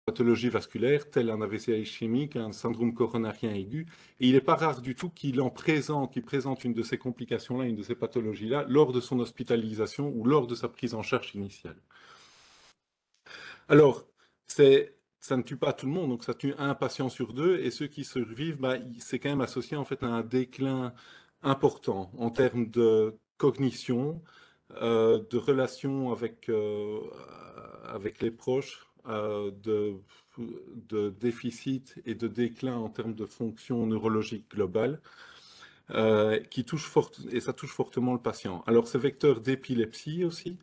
pathologie vasculaire, telle un AVC ischémique, un syndrome coronarien aigu. Et il n'est pas rare du tout qu'il présente une de ces complications-là, une de ces pathologies-là, lors de son hospitalisation ou lors de sa prise en charge initiale. Alors, ça ne tue pas tout le monde, donc ça tue un patient sur deux, et ceux qui survivent, bah, c'est quand même associé en fait à un déclin important en termes de cognition, de relations avec les proches, de déficit et de déclin en termes de fonction neurologique globale, et ça touche fortement le patient. Alors, c'est vecteur d'épilepsie aussi,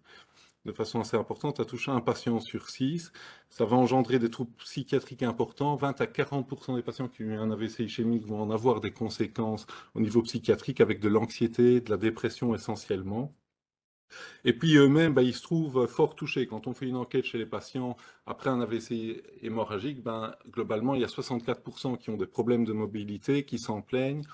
de façon assez importante, ça touche un patient sur 6. Ça va engendrer des troubles psychiatriques importants. 20 à 40% des patients qui ont eu un AVC ischémique vont en avoir des conséquences au niveau psychiatrique avec de l'anxiété, de la dépression essentiellement. Et puis eux-mêmes, bah, ils se trouvent fort touchés. Quand on fait une enquête chez les patients après un AVC hémorragique, ben, globalement, il y a 64% qui ont des problèmes de mobilité, qui s'en plaignent.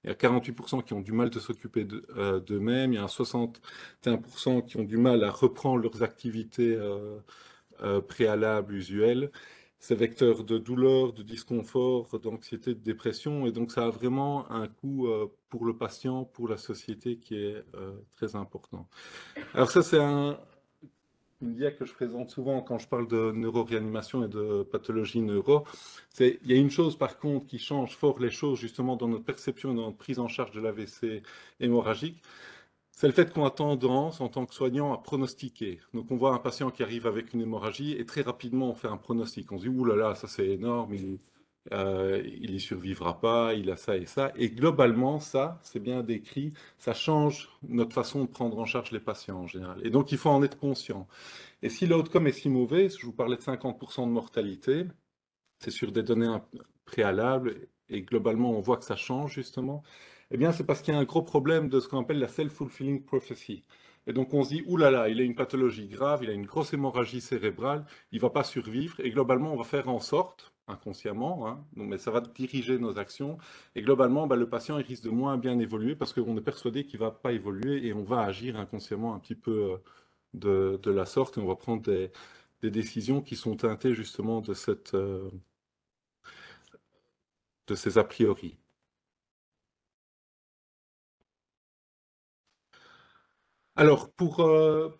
Il y a 48% qui ont du mal de s'occuper d'eux-mêmes. Il y a 61% qui ont du mal à reprendre leurs activités préalables, usuelles. C'est vecteur de douleur, de disconfort, d'anxiété, de dépression. Et donc, ça a vraiment un coût pour le patient, pour la société qui est très important. Alors ça, c'est une dia que je présente souvent quand je parle de neuroréanimation et de pathologie neuro. Il y a une chose par contre qui change fort les choses justement dans notre perception et dans notre prise en charge de l'AVC hémorragique. C'est le fait qu'on a tendance, en tant que soignant, à pronostiquer. Donc on voit un patient qui arrive avec une hémorragie et très rapidement on fait un pronostic. On se dit, ouh là là, ça c'est énorme, il y survivra pas, il a ça et ça. Et globalement, ça, c'est bien décrit, ça change notre façon de prendre en charge les patients en général. Et donc il faut en être conscient. Et si l'outcome est si mauvais, je vous parlais de 50% de mortalité, c'est sur des données préalables, et globalement on voit que ça change justement, eh bien c'est parce qu'il y a un gros problème de ce qu'on appelle la self-fulfilling prophecy. Et donc on se dit, oulala, il a une pathologie grave, il a une grosse hémorragie cérébrale, il ne va pas survivre, et globalement on va faire en sorte, inconsciemment, hein, donc, mais ça va diriger nos actions, et globalement bah, le patient il risque de moins bien évoluer parce qu'on est persuadé qu'il ne va pas évoluer et on va agir inconsciemment un petit peu de la sorte, et on va prendre des décisions qui sont teintées justement de ces a priori. Alors, pour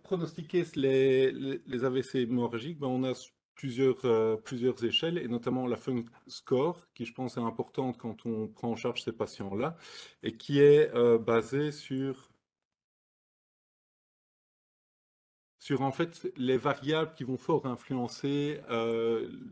pronostiquer les AVC hémorragiques, ben, on a plusieurs échelles, et notamment la Funk Score, qui je pense est importante quand on prend en charge ces patients-là, et qui est basée sur en fait les variables qui vont fort influencer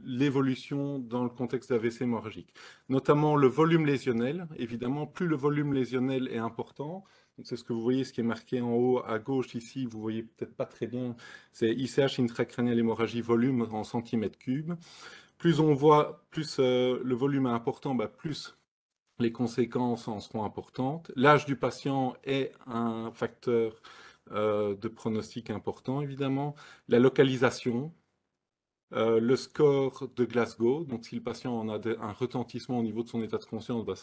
l'évolution dans le contexte d'AVC hémorragique. Notamment le volume lésionnel, évidemment, plus le volume lésionnel est important, c'est ce que vous voyez, ce qui est marqué en haut à gauche ici, vous voyez peut-être pas très bien, c'est ICH intracrânienne hémorragie volume en centimètres cubes. Plus on voit, plus le volume est important, bah, plus les conséquences en seront importantes. L'âge du patient est un facteur de pronostic important, évidemment. La localisation, le score de Glasgow. Donc, si le patient en a un retentissement au niveau de son état de conscience, bah,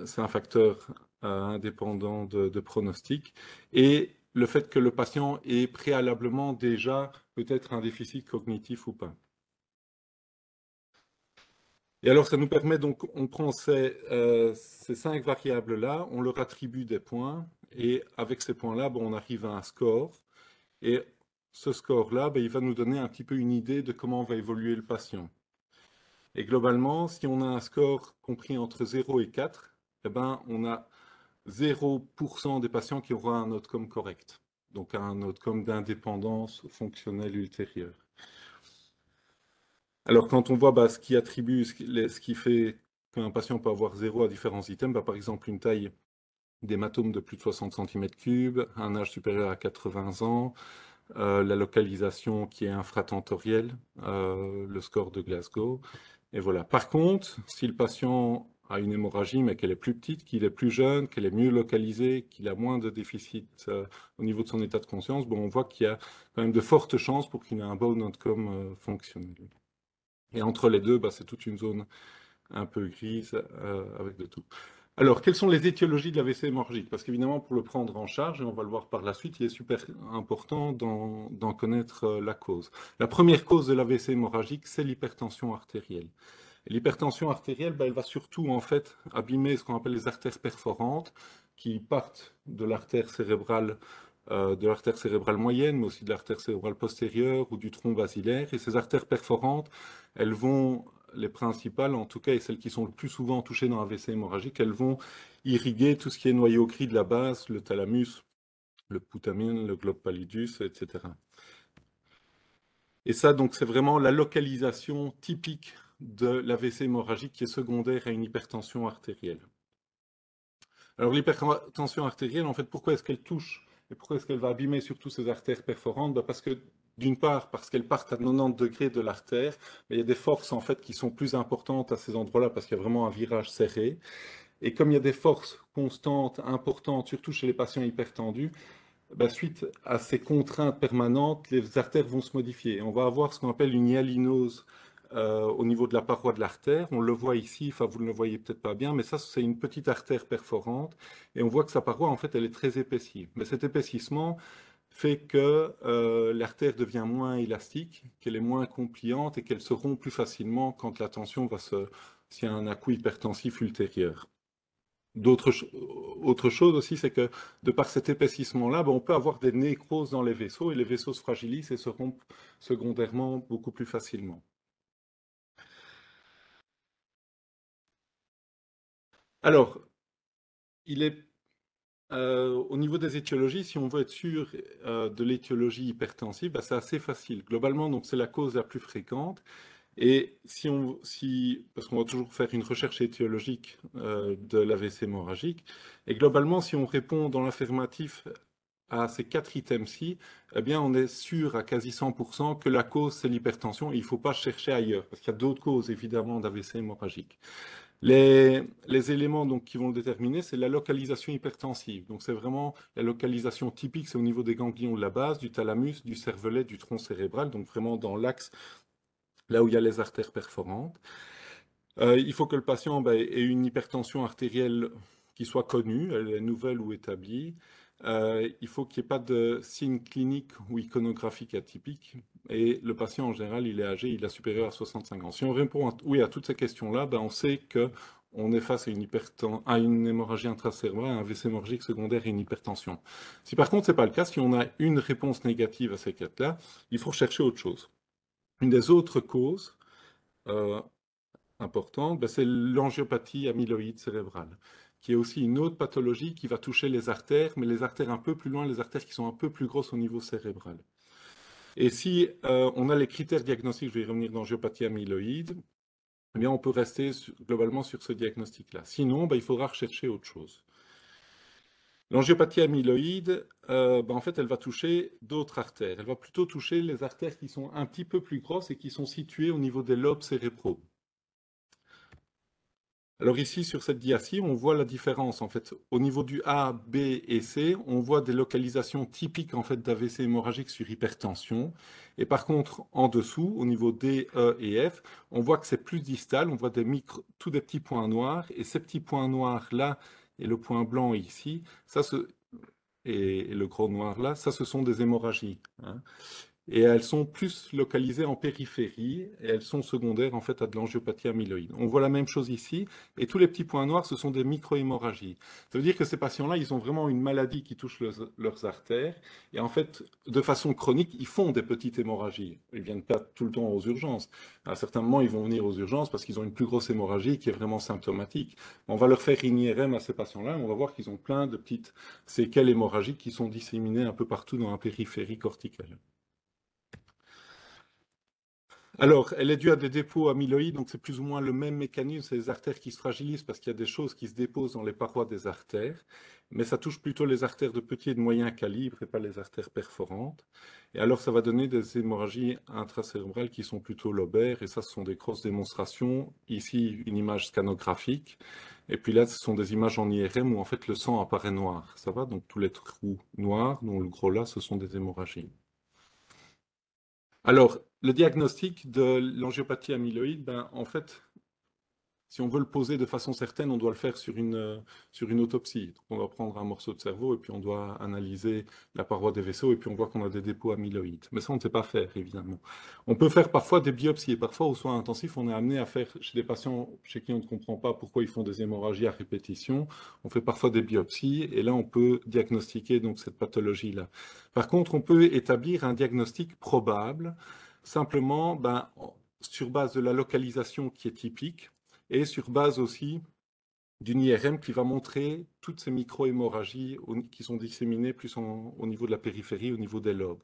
c'est un facteur indépendant de pronostic. Et le fait que le patient ait préalablement déjà peut-être un déficit cognitif ou pas. Et alors, ça nous permet donc, on prend ces 5 variables-là, on leur attribue des points, et avec ces points-là, bon, on arrive à un score. Et ce score-là, ben, il va nous donner un petit peu une idée de comment va évoluer le patient. Et globalement, si on a un score compris entre 0 et 4, eh ben, on a 0% des patients qui auront un outcome correct. Donc un outcome d'indépendance fonctionnelle ultérieure. Alors, quand on voit bah, ce qui attribue, ce qui fait qu'un patient peut avoir 0 à différents items, bah, par exemple une taille d'hématome de plus de 60 cm3, un âge supérieur à 80 ans, la localisation qui est infratentorielle, le score de Glasgow, et voilà. Par contre, si le patient a une hémorragie, mais qu'elle est plus petite, qu'il est plus jeune, qu'elle est mieux localisée, qu'il a moins de déficit au niveau de son état de conscience, bon, on voit qu'il y a quand même de fortes chances pour qu'il ait un bon outcome fonctionnel. Et entre les deux, bah, c'est toute une zone un peu grise avec de tout. Alors, quelles sont les étiologies de l'AVC hémorragique? Parce qu'évidemment, pour le prendre en charge, et on va le voir par la suite, il est super important d'en connaître la cause. La première cause de l'AVC hémorragique, c'est l'hypertension artérielle. Et l'hypertension artérielle, ben, elle va surtout en fait abîmer ce qu'on appelle les artères perforantes, qui partent de l'artère cérébrale moyenne, mais aussi de l'artère cérébrale postérieure ou du tronc basilaire. Et ces artères perforantes, elles vont, les principales en tout cas, et celles qui sont le plus souvent touchées dans un AVC hémorragique, elles vont irriguer tout ce qui est noyau gris de la base, le thalamus, le putamen, le globe pallidus, etc. Et ça, donc, c'est vraiment la localisation typique de l'AVC hémorragique qui est secondaire à une hypertension artérielle. Alors, l'hypertension artérielle, en fait, pourquoi est-ce qu'elle touche et pourquoi est-ce qu'elle va abîmer surtout ces artères perforantes? Parce que, d'une part, parce qu'elles partent à 90 degrés de l'artère, mais il y a des forces, en fait, qui sont plus importantes à ces endroits-là parce qu'il y a vraiment un virage serré. Et comme il y a des forces constantes, importantes, surtout chez les patients hypertendus, suite à ces contraintes permanentes, les artères vont se modifier. On va avoir ce qu'on appelle une hyalinose au niveau de la paroi de l'artère. On le voit ici, enfin vous ne le voyez peut-être pas bien, mais ça c'est une petite artère perforante et on voit que sa paroi en fait elle est très épaissie. Mais cet épaississement fait que l'artère devient moins élastique, qu'elle est moins compliante et qu'elle se rompt plus facilement quand la tension s'il y a un à-coup hypertensif ultérieur. Autre chose aussi, c'est que de par cet épaississement-là, on peut avoir des nécroses dans les vaisseaux et les vaisseaux se fragilisent et se rompent secondairement beaucoup plus facilement. Alors, il est au niveau des étiologies, si on veut être sûr de l'étiologie hypertensive, c'est assez facile. Globalement, donc c'est la cause la plus fréquente. Et parce qu'on va toujours faire une recherche étiologique de l'AVC hémorragique, et globalement, si on répond dans l'affirmatif à ces 4 items-ci, eh bien, on est sûr à quasi 100% que la cause, c'est l'hypertension. Il ne faut pas chercher ailleurs, parce qu'il y a d'autres causes, évidemment, d'AVC hémorragique. Les éléments donc, qui vont le déterminer, c'est la localisation hypertensive. Donc, c'est vraiment la localisation typique, c'est au niveau des ganglions de la base, du thalamus, du cervelet, du tronc cérébral, donc vraiment dans l'axe, là où il y a les artères perforantes. Il faut que le patient ait une hypertension artérielle qui soit connue, elle est nouvelle ou établie. Il faut qu'il n'y ait pas de signes cliniques ou iconographiques atypiques. Et le patient, en général, il est âgé, il est supérieur à 65 ans. Si on répond oui à toutes ces questions-là, on sait qu'on est face à une hémorragie intracérébrale, un AVC hémorragique secondaire et une hypertension. Si par contre, ce n'est pas le cas, si on a une réponse négative à ces quatre-là, il faut chercher autre chose. Une des autres causes, importante, c'est l'angiopathie amyloïde cérébrale, qui est aussi une autre pathologie qui va toucher les artères, mais les artères un peu plus loin, les artères qui sont un peu plus grosses au niveau cérébral. Et si on a les critères diagnostiques, je vais y revenir d'angiopathie amyloïde, eh bien on peut rester globalement sur ce diagnostic-là. Sinon, il faudra rechercher autre chose. L'angiopathie amyloïde, en fait, elle va toucher d'autres artères. Elle va plutôt toucher les artères qui sont un petit peu plus grosses et qui sont situées au niveau des lobes cérébraux. Alors ici, sur cette dia-ci, on voit la différence. En fait, au niveau du A, B et C, on voit des localisations typiques en fait, d'AVC hémorragique sur hypertension. Et par contre, en dessous, au niveau D, E et F, on voit que c'est plus distal. On voit tous des petits points noirs. Et ces petits points noirs là, et le point blanc ici, et le gros noir là, ça, ce sont des hémorragies. Hein. Et elles sont plus localisées en périphérie et elles sont secondaires en fait à de l'angiopathie amyloïde. On voit la même chose ici et tous les petits points noirs, ce sont des micro-hémorragies. Ça veut dire que ces patients-là, ils ont vraiment une maladie qui touche leurs artères et en fait, de façon chronique, ils font des petites hémorragies. Ils viennent pas tout le temps aux urgences. À un certain moment, ils vont venir aux urgences parce qu'ils ont une plus grosse hémorragie qui est vraiment symptomatique. On va leur faire une IRM à ces patients-là et on va voir qu'ils ont plein de petites séquelles hémorragiques qui sont disséminées un peu partout dans la périphérie corticale. Alors, elle est due à des dépôts amyloïdes, donc c'est plus ou moins le même mécanisme, c'est les artères qui se fragilisent parce qu'il y a des choses qui se déposent dans les parois des artères, mais ça touche plutôt les artères de petit et de moyen calibre et pas les artères perforantes. Et alors, ça va donner des hémorragies intracérébrales qui sont plutôt lobaires, et ça, ce sont des grosses démonstrations. Ici, une image scanographique, et puis là, ce sont des images en IRM où en fait le sang apparaît noir. Ça va? Donc tous les trous noirs, dont le gros là, ce sont des hémorragies. Alors, le diagnostic de l'angiopathie amyloïde, en fait, si on veut le poser de façon certaine, on doit le faire sur une autopsie. Donc, on doit prendre un morceau de cerveau et puis on doit analyser la paroi des vaisseaux et puis on voit qu'on a des dépôts amyloïdes. Mais ça, on ne sait pas faire, évidemment. On peut faire parfois des biopsies et parfois, aux soins intensifs, on est amené à faire chez des patients chez qui on ne comprend pas pourquoi ils font des hémorragies à répétition. On fait parfois des biopsies et là, on peut diagnostiquer donc cette pathologie-là. Par contre, on peut établir un diagnostic probable simplement sur base de la localisation qui est typique et sur base aussi d'une IRM qui va montrer toutes ces micro-hémorragies qui sont disséminées plus au niveau de la périphérie, au niveau des lobes.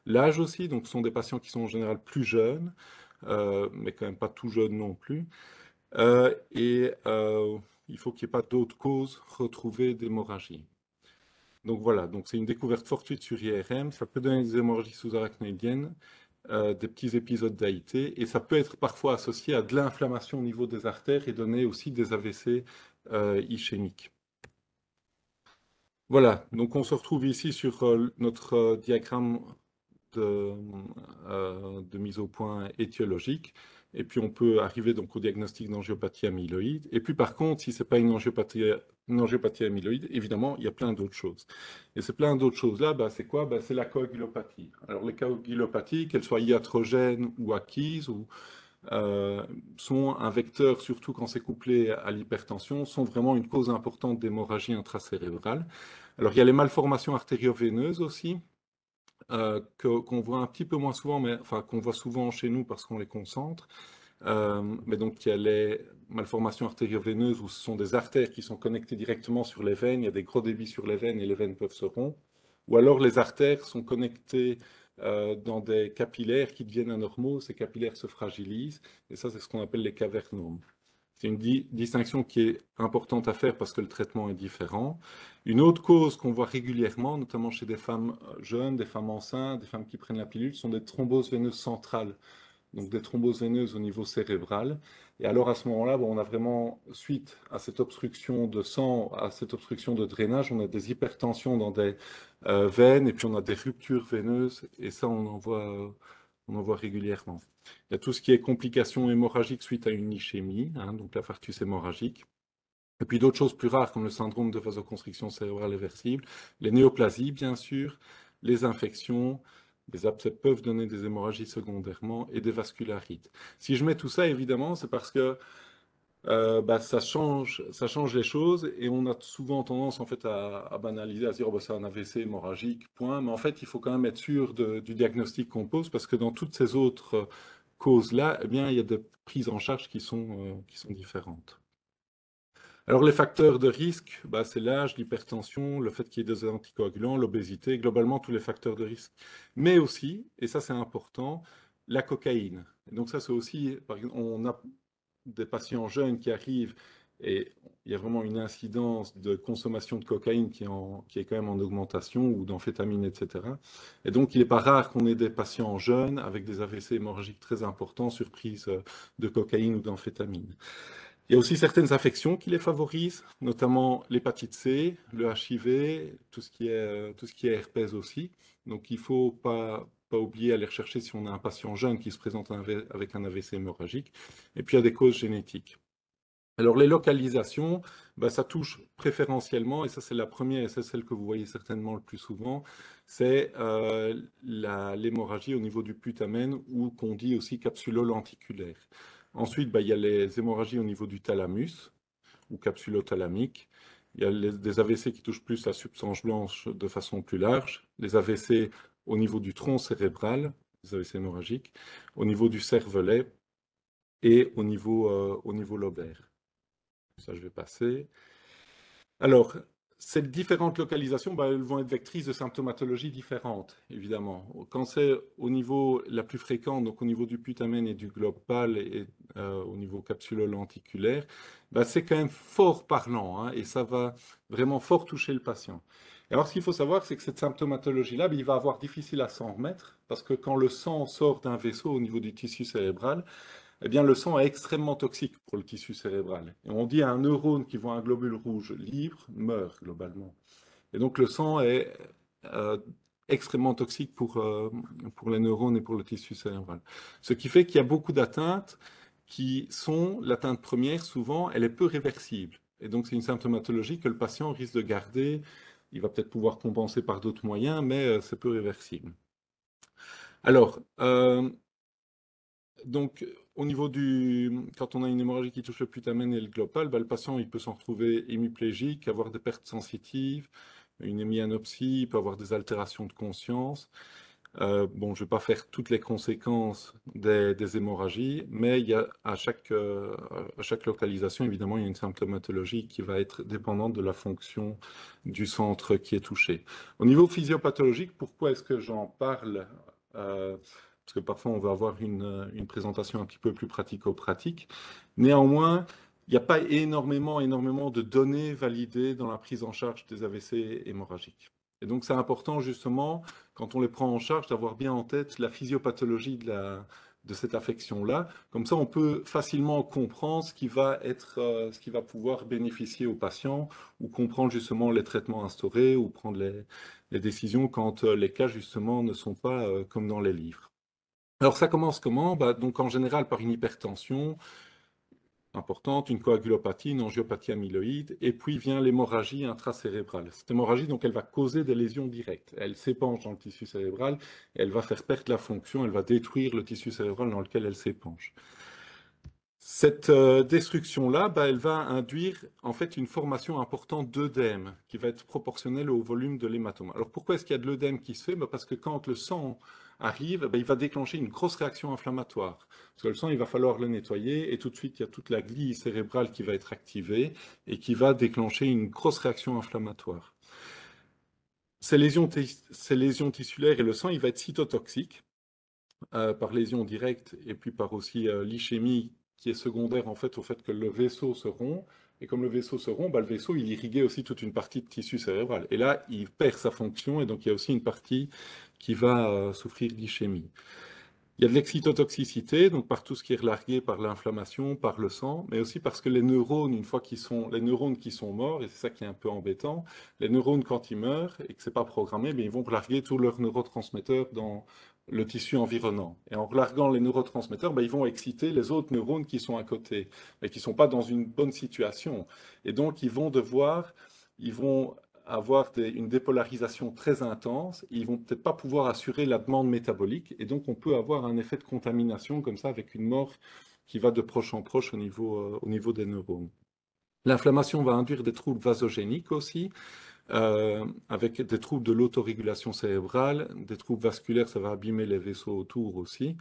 L'âge aussi, donc ce sont des patients qui sont en général plus jeunes, mais quand même pas tout jeunes non plus. Il faut qu'il n'y ait pas d'autres causes retrouvées d'hémorragie. Donc voilà, donc c'est une découverte fortuite sur IRM, ça peut donner des hémorragies sous-arachnoïdiennes, des petits épisodes d'AIT, et ça peut être parfois associé à de l'inflammation au niveau des artères et donner aussi des AVC ischémiques. Voilà, donc on se retrouve ici sur notre diagramme de mise au point étiologique. Et puis on peut arriver donc au diagnostic d'angiopathie amyloïde. Et puis par contre, si ce n'est pas une angiopathie amyloïde, évidemment, il y a plein d'autres choses. Et ces plein d'autres choses-là, c'est quoi? C'est la coagulopathie. Alors les coagulopathies, qu'elles soient iatrogènes ou acquises, sont un vecteur, surtout quand c'est couplé à l'hypertension, sont vraiment une cause importante d'hémorragie intracérébrale. Alors il y a les malformations artério-veineuses aussi, qu'on voit un petit peu moins souvent, mais enfin qu'on voit souvent chez nous parce qu'on les concentre. Mais donc il y a les malformations artério-veineuses où ce sont des artères qui sont connectées directement sur les veines, il y a des gros débits sur les veines et les veines peuvent se rompre. Ou alors les artères sont connectées dans des capillaires qui deviennent anormaux, ces capillaires se fragilisent, et ça c'est ce qu'on appelle les cavernomes. C'est une distinction qui est importante à faire parce que le traitement est différent. Une autre cause qu'on voit régulièrement, notamment chez des femmes jeunes, des femmes enceintes, des femmes qui prennent la pilule, sont des thromboses veineuses centrales, donc des thromboses veineuses au niveau cérébral. Et alors à ce moment-là, on a vraiment, suite à cette obstruction de sang, à cette obstruction de drainage, on a des hypertensions dans des veines et puis on a des ruptures veineuses et ça on en voit régulièrement. Il y a tout ce qui est complications hémorragiques suite à une ischémie, donc l'infarctus hémorragique. Et puis d'autres choses plus rares comme le syndrome de vasoconstriction cérébrale réversible, les néoplasies bien sûr, les infections, les abcès peuvent donner des hémorragies secondairement et des vascularites. Si je mets tout ça, évidemment, c'est parce que ça change les choses et on a souvent tendance en fait à banaliser, à se dire oh, c'est un AVC hémorragique, point. Mais en fait, il faut quand même être sûr du diagnostic qu'on pose parce que dans toutes ces autres causes-là, eh bien, il y a des prises en charge qui sont différentes. Alors les facteurs de risque, c'est l'âge, l'hypertension, le fait qu'il y ait des anticoagulants, l'obésité, globalement tous les facteurs de risque. Mais aussi, et ça c'est important, la cocaïne. Et donc ça c'est aussi, par exemple, on a des patients jeunes qui arrivent et il y a vraiment une incidence de consommation de cocaïne qui est quand même en augmentation ou d'amphétamine, etc. Et donc il n'est pas rare qu'on ait des patients jeunes avec des AVC hémorragiques très importants sur prise de cocaïne ou d'amphétamine. Il y a aussi certaines infections qui les favorisent, notamment l'hépatite C, le HIV, tout ce qui est herpès aussi. Donc il ne faut pas oublier à aller rechercher si on a un patient jeune qui se présente avec un AVC hémorragique. Et puis il y a des causes génétiques. Alors les localisations, ça touche préférentiellement, et ça c'est la première, et c'est celle que vous voyez certainement le plus souvent, c'est l'hémorragie au niveau du putamen ou qu'on dit aussi capsulo-lenticulaire. Ensuite, il y a les hémorragies au niveau du thalamus ou capsulothalamique. Il y a des AVC qui touchent plus la substance blanche de façon plus large, les AVC au niveau du tronc cérébral, les AVC hémorragiques, au niveau du cervelet et au niveau lobaire. Ça, je vais passer. Alors, ces différentes localisations, elles vont être vectrices de symptomatologies différentes, évidemment. Quand c'est au niveau la plus fréquente, donc au niveau du putamen et du globe pâle et au niveau capsulo-lenticulaire, c'est quand même fort parlant et ça va vraiment fort toucher le patient. Et alors, ce qu'il faut savoir, c'est que cette symptomatologie-là, il va avoir difficile à s'en remettre parce que quand le sang sort d'un vaisseau au niveau du tissu cérébral, eh bien, le sang est extrêmement toxique pour le tissu cérébral. Et on dit à un neurone qui voit un globule rouge libre, meurt globalement. Et donc le sang est extrêmement toxique pour les neurones et pour le tissu cérébral. Ce qui fait qu'il y a beaucoup d'atteintes qui sont l'atteinte première, souvent, elle est peu réversible. Et donc, c'est une symptomatologie que le patient risque de garder. Il va peut-être pouvoir compenser par d'autres moyens, mais c'est peu réversible. Alors, donc, au niveau quand on a une hémorragie qui touche le putamen et le global, le patient il peut s'en retrouver hémiplégique, avoir des pertes sensitives, une hémianopsie, il peut avoir des altérations de conscience. Bon, je ne vais pas faire toutes les conséquences des hémorragies, mais il y a, à chaque localisation, évidemment, il y a une symptomatologie qui va être dépendante de la fonction du centre qui est touché. Au niveau physiopathologique, pourquoi est-ce que j'en parle? Parce que parfois, on va avoir une présentation un petit peu plus pratico-pratique. Néanmoins, il n'y a pas énormément de données validées dans la prise en charge des AVC hémorragiques. Et donc, c'est important, justement, quand on les prend en charge, d'avoir bien en tête la physiopathologie de cette affection-là. Comme ça, on peut facilement comprendre ce qui va pouvoir bénéficier aux patients ou comprendre justement les traitements instaurés ou prendre les décisions quand les cas, justement, ne sont pas comme dans les livres. Alors, ça commence comment? Donc, en général, par une hypertension importante, une coagulopathie, une angiopathie amyloïde, et puis vient l'hémorragie intracérébrale. Cette hémorragie, donc, elle va causer des lésions directes. Elle s'épanche dans le tissu cérébral, et elle va faire perdre la fonction, elle va détruire le tissu cérébral dans lequel elle s'épanche. Cette destruction-là, elle va induire en fait une formation importante d'œdème qui va être proportionnelle au volume de l'hématome. Alors pourquoi est-ce qu'il y a de l'œdème qui se fait? Parce que quand le sang arrive, il va déclencher une grosse réaction inflammatoire. Parce que le sang, il va falloir le nettoyer et tout de suite, il y a toute la glie cérébrale qui va être activée et qui va déclencher une grosse réaction inflammatoire. Ces lésions tissulaires et le sang, il va être cytotoxique par lésion directe et puis par aussi l'ischémie qui est secondaire en fait au fait que le vaisseau se rompt. Et comme le vaisseau se rompt, le vaisseau il irriguait aussi toute une partie de tissu cérébral. Et là, il perd sa fonction et donc il y a aussi une partie qui va souffrir d'ischémie. Il y a de l'excytotoxicité, donc par tout ce qui est relargué par l'inflammation, par le sang, mais aussi parce que les neurones, les neurones qui sont morts, et c'est ça qui est un peu embêtant, les neurones quand ils meurent et que c'est pas programmé, ils vont relarguer tous leurs neurotransmetteurs dans le tissu environnant. Et en relarguant les neurotransmetteurs, ils vont exciter les autres neurones qui sont à côté, mais qui sont pas dans une bonne situation. Et donc ils vont avoir une dépolarisation très intense, ils vont peut-être pas pouvoir assurer la demande métabolique, et donc on peut avoir un effet de contamination comme ça avec une mort qui va de proche en proche au niveau des neurones. L'inflammation va induire des troubles vasogéniques aussi, avec des troubles de l'autorégulation cérébrale, des troubles vasculaires, ça va abîmer les vaisseaux autour aussi.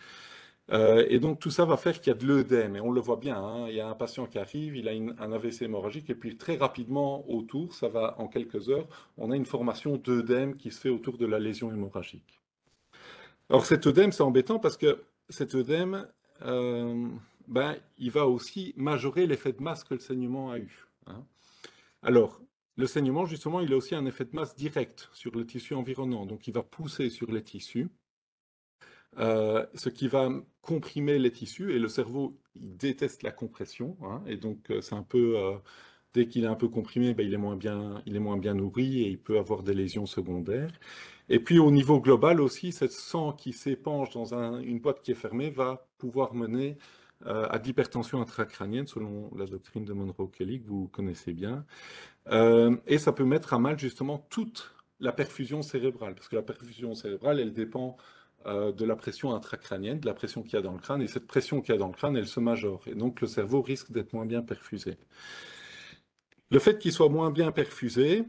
Et donc tout ça va faire qu'il y a de l'œdème, et on le voit bien, hein, il y a un patient qui arrive, il a un AVC hémorragique, et puis très rapidement autour, ça va en quelques heures, on a une formation d'œdème qui se fait autour de la lésion hémorragique. Alors cet œdème, c'est embêtant parce que cet œdème, il va aussi majorer l'effet de masse que le saignement a eu, hein. Alors, le saignement, justement, il a aussi un effet de masse direct sur le tissu environnant, donc il va pousser sur les tissus. Ce qui va comprimer les tissus, et le cerveau, il déteste la compression, hein, et donc c'est un peu, dès qu'il est un peu comprimé, il est moins bien nourri et il peut avoir des lésions secondaires. Et puis au niveau global aussi, ce sang qui s'épanche dans une boîte qui est fermée va pouvoir mener à de l'hypertension intracrânienne, selon la doctrine de Monro-Kelly que vous connaissez bien. Et ça peut mettre à mal justement toute la perfusion cérébrale, parce que la perfusion cérébrale, elle dépend de la pression intracrânienne, de la pression qu'il y a dans le crâne, et cette pression qu'il y a dans le crâne, elle se majore, et donc le cerveau risque d'être moins bien perfusé. Le fait qu'il soit moins bien perfusé,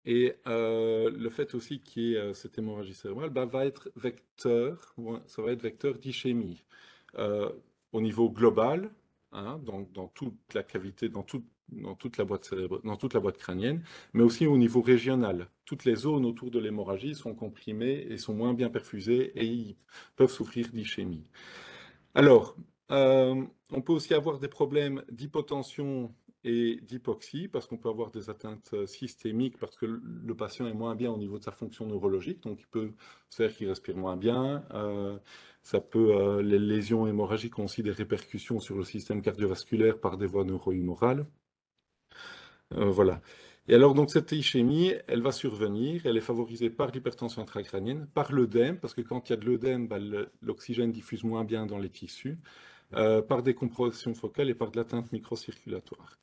et le fait aussi qu'il y ait cette hémorragie cérébrale, va être vecteur, ça va être vecteur d'ischémie. Au niveau global, hein, dans toute la cavité, dans toute la boîte dans toute la boîte crânienne, mais aussi au niveau régional. Toutes les zones autour de l'hémorragie sont comprimées et sont moins bien perfusées et ils peuvent souffrir d'ischémie. Alors, on peut aussi avoir des problèmes d'hypotension et d'hypoxie, parce qu'on peut avoir des atteintes systémiques, parce que le patient est moins bien au niveau de sa fonction neurologique, donc il peut se faire qu'il respire moins bien. Les lésions hémorragiques ont aussi des répercussions sur le système cardiovasculaire par des voies neuro-humorales. Voilà. Et alors, donc, cette ischémie, elle va survenir, elle est favorisée par l'hypertension intracrânienne, par l'œdème, parce que quand il y a de l'œdème, l'oxygène diffuse moins bien dans les tissus. par décompression focale et par de l'atteinte microcirculatoire.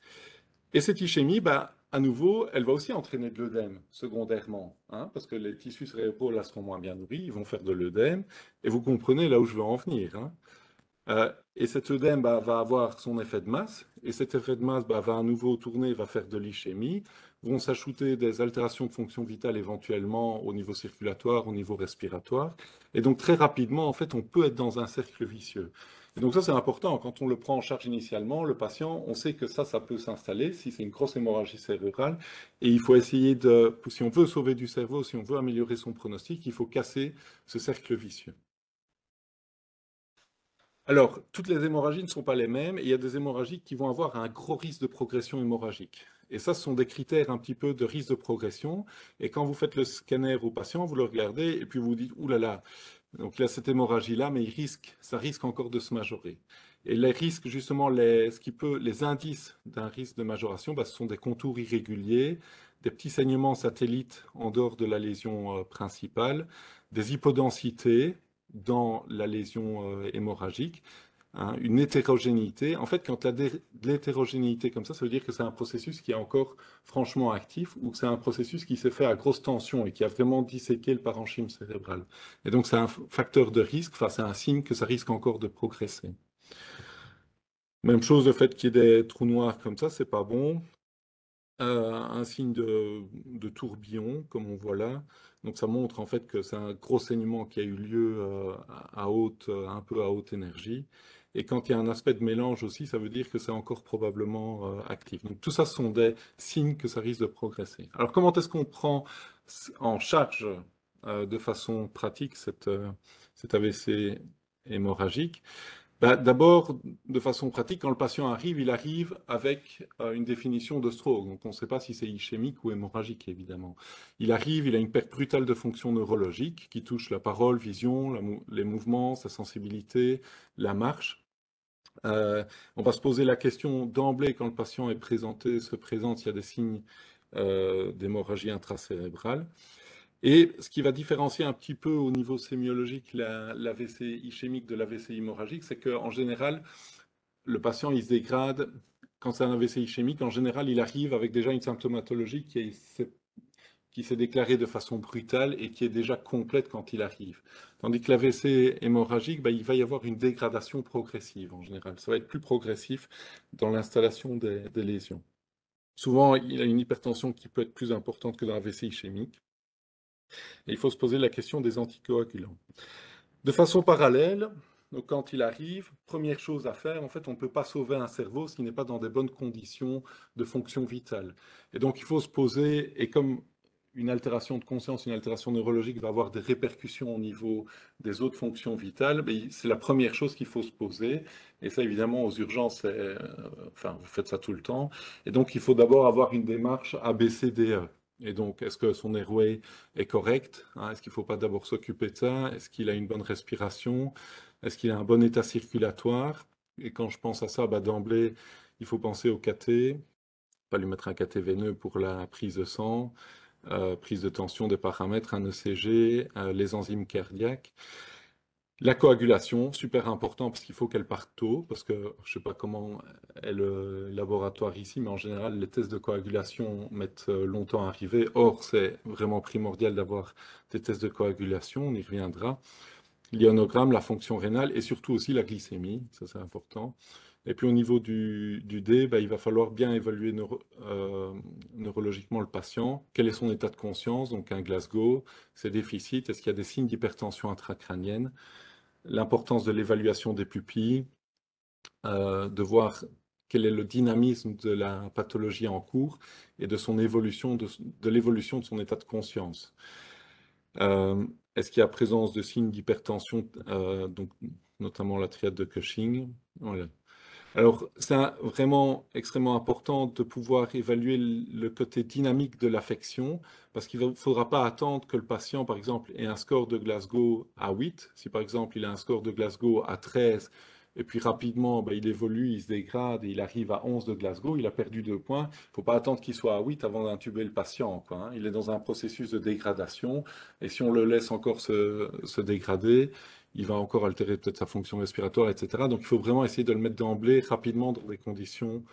Et cette ischémie, bah, à nouveau, elle va aussi entraîner de l'œdème secondairement, hein, parce que les tissus cérébraux là seront moins bien nourris, ils vont faire de l'œdème, et vous comprenez là où je veux en venir, hein. Et cet œdème bah, va avoir son effet de masse, et cet effet de masse bah, va à nouveau tourner, va faire de l'ischémie, vont s'ajouter des altérations de fonction vitale éventuellement au niveau circulatoire, au niveau respiratoire, et donc très rapidement, en fait, on peut être dans un cercle vicieux. Et donc ça, c'est important. Quand on le prend en charge initialement, le patient, on sait que ça peut s'installer si c'est une grosse hémorragie cérébrale, et il faut essayer de, si on veut sauver du cerveau, si on veut améliorer son pronostic, il faut casser ce cercle vicieux. Alors, toutes les hémorragies ne sont pas les mêmes et il y a des hémorragies qui vont avoir un gros risque de progression hémorragique. Et ça, ce sont des critères un petit peu de risque de progression. Et quand vous faites le scanner au patient, vous le regardez et puis vous vous dites, ouh là là, donc il y a cette hémorragie-là, mais ça risque encore de se majorer. Et les risques, justement, les indices d'un risque de majoration, bah, ce sont des contours irréguliers, des petits saignements satellites en dehors de la lésion principale, des hypodensités dans la lésion hémorragique, hein, une hétérogénéité. En fait, quand il y a de l'hétérogénéité comme ça veut dire que c'est un processus qui est encore franchement actif ou que c'est un processus qui s'est fait à grosse tension et qui a vraiment disséqué le parenchyme cérébral. Et donc, c'est un facteur de risque, enfin, c'est un signe que ça risque encore de progresser. Même chose, le fait qu'il y ait des trous noirs comme ça, c'est pas bon. Un signe de tourbillon, comme on voit là. Donc ça montre en fait que c'est un gros saignement qui a eu lieu un peu à haute énergie. Et quand il y a un aspect de mélange aussi, ça veut dire que c'est encore probablement actif. Donc tout ça ce sont des signes que ça risque de progresser. Alors comment est-ce qu'on prend en charge de façon pratique cet AVC hémorragique? Bah, d'abord, de façon pratique, quand le patient arrive, il arrive avec une définition de stroke. Donc, on ne sait pas si c'est ischémique ou hémorragique, évidemment. Il arrive, il a une perte brutale de fonction neurologique qui touche la parole, vision, les mouvements, sa sensibilité, la marche. On va se poser la question d'emblée quand le patient se présente, il y a des signes d'hémorragie intracérébrale. Et ce qui va différencier un petit peu au niveau sémiologique l'AVC ischémique de l'AVC hémorragique, c'est qu'en général, le patient il se dégrade. Quand c'est un AVC ischémique, en général, il arrive avec déjà une symptomatologie qui s'est déclarée de façon brutale et qui est déjà complète quand il arrive. Tandis que l'AVC hémorragique, il va y avoir une dégradation progressive en général. Ça va être plus progressif dans l'installation des lésions. Souvent, il a une hypertension qui peut être plus importante que dans l'AVC ischémique. Et il faut se poser la question des anticoagulants. De façon parallèle, donc quand il arrive, première chose à faire, en fait, on ne peut pas sauver un cerveau s'il n'est pas dans des bonnes conditions de fonction vitale. Et donc, il faut se poser, et comme une altération de conscience, une altération neurologique va avoir des répercussions au niveau des autres fonctions vitales, c'est la première chose qu'il faut se poser. Et ça, évidemment, aux urgences, enfin, vous faites ça tout le temps. Et donc, il faut d'abord avoir une démarche ABCDE. Et donc, est-ce que son airway est correct, hein? Est-ce qu'il ne faut pas d'abord s'occuper de ça? Est-ce qu'il a une bonne respiration? Est-ce qu'il a un bon état circulatoire? Et quand je pense à ça, d'emblée, il faut penser au cathé, pas lui mettre un cathé veineux pour la prise de sang, prise de tension des paramètres, un ECG, les enzymes cardiaques. La coagulation, super important parce qu'il faut qu'elle parte tôt, parce que je ne sais pas comment est le laboratoire ici, mais en général, les tests de coagulation mettent longtemps à arriver. Or, c'est vraiment primordial d'avoir des tests de coagulation, on y reviendra. L'ionogramme, la fonction rénale et surtout aussi la glycémie, ça c'est important. Et puis au niveau du D, il va falloir bien évaluer neurologiquement le patient. Quel est son état de conscience, donc un Glasgow, ses déficits, est-ce qu'il y a des signes d'hypertension intracrânienne? L'importance de l'évaluation des pupilles, de voir quel est le dynamisme de la pathologie en cours et de son évolution, de l'évolution de son état de conscience. Est-ce qu'il y a présence de signes d'hypertension, donc notamment la triade de Cushing? Voilà. Alors, c'est vraiment extrêmement important de pouvoir évaluer le côté dynamique de l'affection, parce qu'il ne faudra pas attendre que le patient, par exemple, ait un score de Glasgow à 8. Si, par exemple, il a un score de Glasgow à 13, et puis rapidement, il évolue, il se dégrade, et il arrive à 11 de Glasgow, il a perdu 2 points. Il ne faut pas attendre qu'il soit à 8 avant d'intuber le patient, quoi, hein. Il est dans un processus de dégradation, et si on le laisse encore se dégrader, il va encore altérer peut-être sa fonction respiratoire, etc. Donc il faut vraiment essayer de le mettre d'emblée rapidement dans des conditions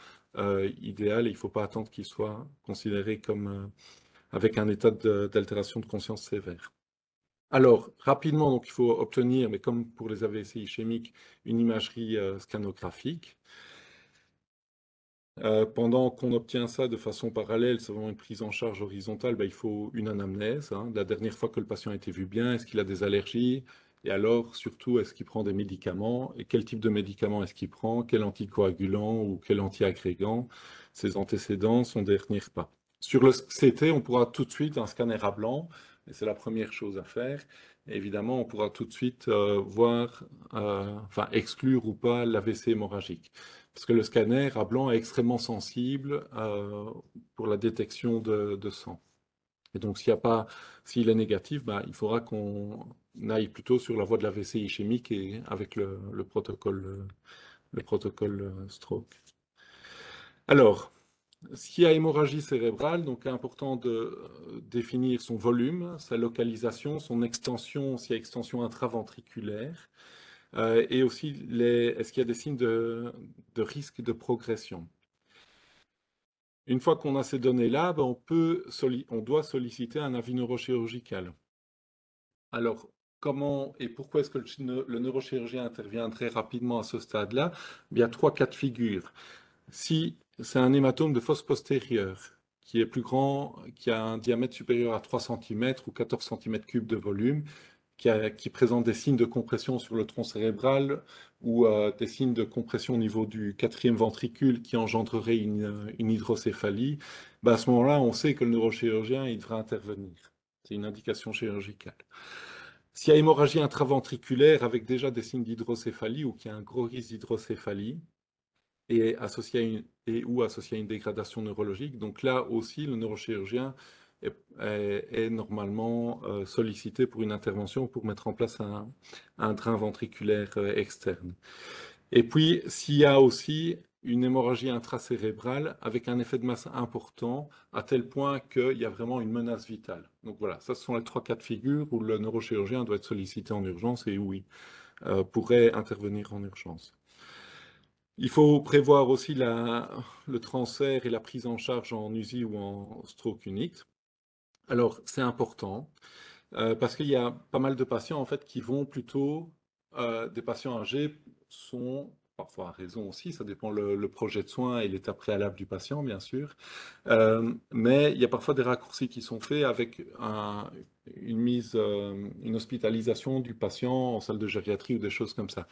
idéales. Et il ne faut pas attendre qu'il soit considéré comme avec un état d'altération de conscience sévère. Alors, rapidement, donc, il faut obtenir, mais comme pour les AVC ischémiques, une imagerie scannographique. Pendant qu'on obtient ça de façon parallèle, c'est vraiment une prise en charge horizontale, il faut une anamnèse. La dernière fois que le patient a été vu bien, est-ce qu'il a des allergies? Et alors, surtout, est-ce qu'il prend des médicaments? Et quel type de médicaments est-ce qu'il prend? Quel anticoagulant ou quel antiagrégant? Ses antécédents, son dernier pas. Sur le CT, on pourra tout de suite un scanner à blanc, et c'est la première chose à faire. Et évidemment, on pourra tout de suite voir, enfin, exclure ou pas l'AVC hémorragique. Parce que le scanner à blanc est extrêmement sensible pour la détection de sang. Et donc, s'il est négatif, il faudra qu'on aille plutôt sur la voie de la l'AVC ischémique et avec le protocole stroke. Alors, s'il y a hémorragie cérébrale, donc c'est important de définir son volume, sa localisation, son extension, s'il y a extension intraventriculaire, et aussi est-ce qu'il y a des signes de risque de progression. Une fois qu'on a ces données-là, on doit solliciter un avis neurochirurgical. Alors, comment et pourquoi est-ce que le neurochirurgien intervient très rapidement à ce stade-là? Il y a 3 cas de figure. Si c'est un hématome de fosse postérieure, qui est plus grand, qui a un diamètre supérieur à 3 cm ou 14 cm3 de volume, qui présente des signes de compression sur le tronc cérébral ou des signes de compression au niveau du quatrième ventricule qui engendrerait une hydrocéphalie, à ce moment-là, on sait que le neurochirurgien il devra intervenir. C'est une indication chirurgicale. S'il y a hémorragie intraventriculaire avec déjà des signes d'hydrocéphalie ou qu'il y a un gros risque d'hydrocéphalie, et associé à une dégradation neurologique. Donc là aussi, le neurochirurgien est normalement sollicité pour une intervention pour mettre en place un drain ventriculaire externe. Et puis, s'il y a aussi une hémorragie intracérébrale avec un effet de masse important, à tel point qu'il y a vraiment une menace vitale. Donc voilà, ça ce sont les 3 cas de figure où le neurochirurgien doit être sollicité en urgence et où il pourrait intervenir en urgence. Il faut prévoir aussi le transfert et la prise en charge en USI ou en stroke unique. Alors, c'est important parce qu'il y a pas mal de patients en fait qui vont plutôt, des patients âgés sont, parfois à raison aussi, ça dépend le projet de soins et l'état préalable du patient, bien sûr, mais il y a parfois des raccourcis qui sont faits avec une hospitalisation du patient en salle de gériatrie ou des choses comme ça.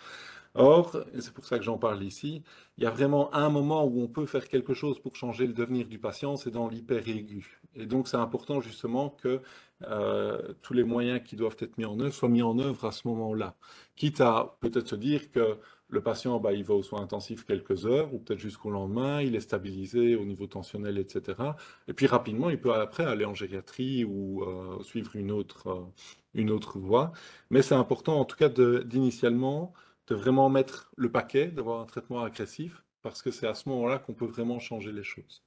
Or, et c'est pour ça que j'en parle ici, il y a vraiment un moment où on peut faire quelque chose pour changer le devenir du patient, c'est dans l'hyper-aigu. Et donc, c'est important justement que tous les moyens qui doivent être mis en œuvre soient mis en œuvre à ce moment-là. Quitte à peut-être se dire que le patient, il va aux soins intensifs quelques heures, ou peut-être jusqu'au lendemain, il est stabilisé au niveau tensionnel, etc. Et puis rapidement, il peut après aller en gériatrie ou suivre une autre voie. Mais c'est important en tout cas d'initialement de vraiment mettre le paquet, d'avoir un traitement agressif, parce que c'est à ce moment-là qu'on peut vraiment changer les choses.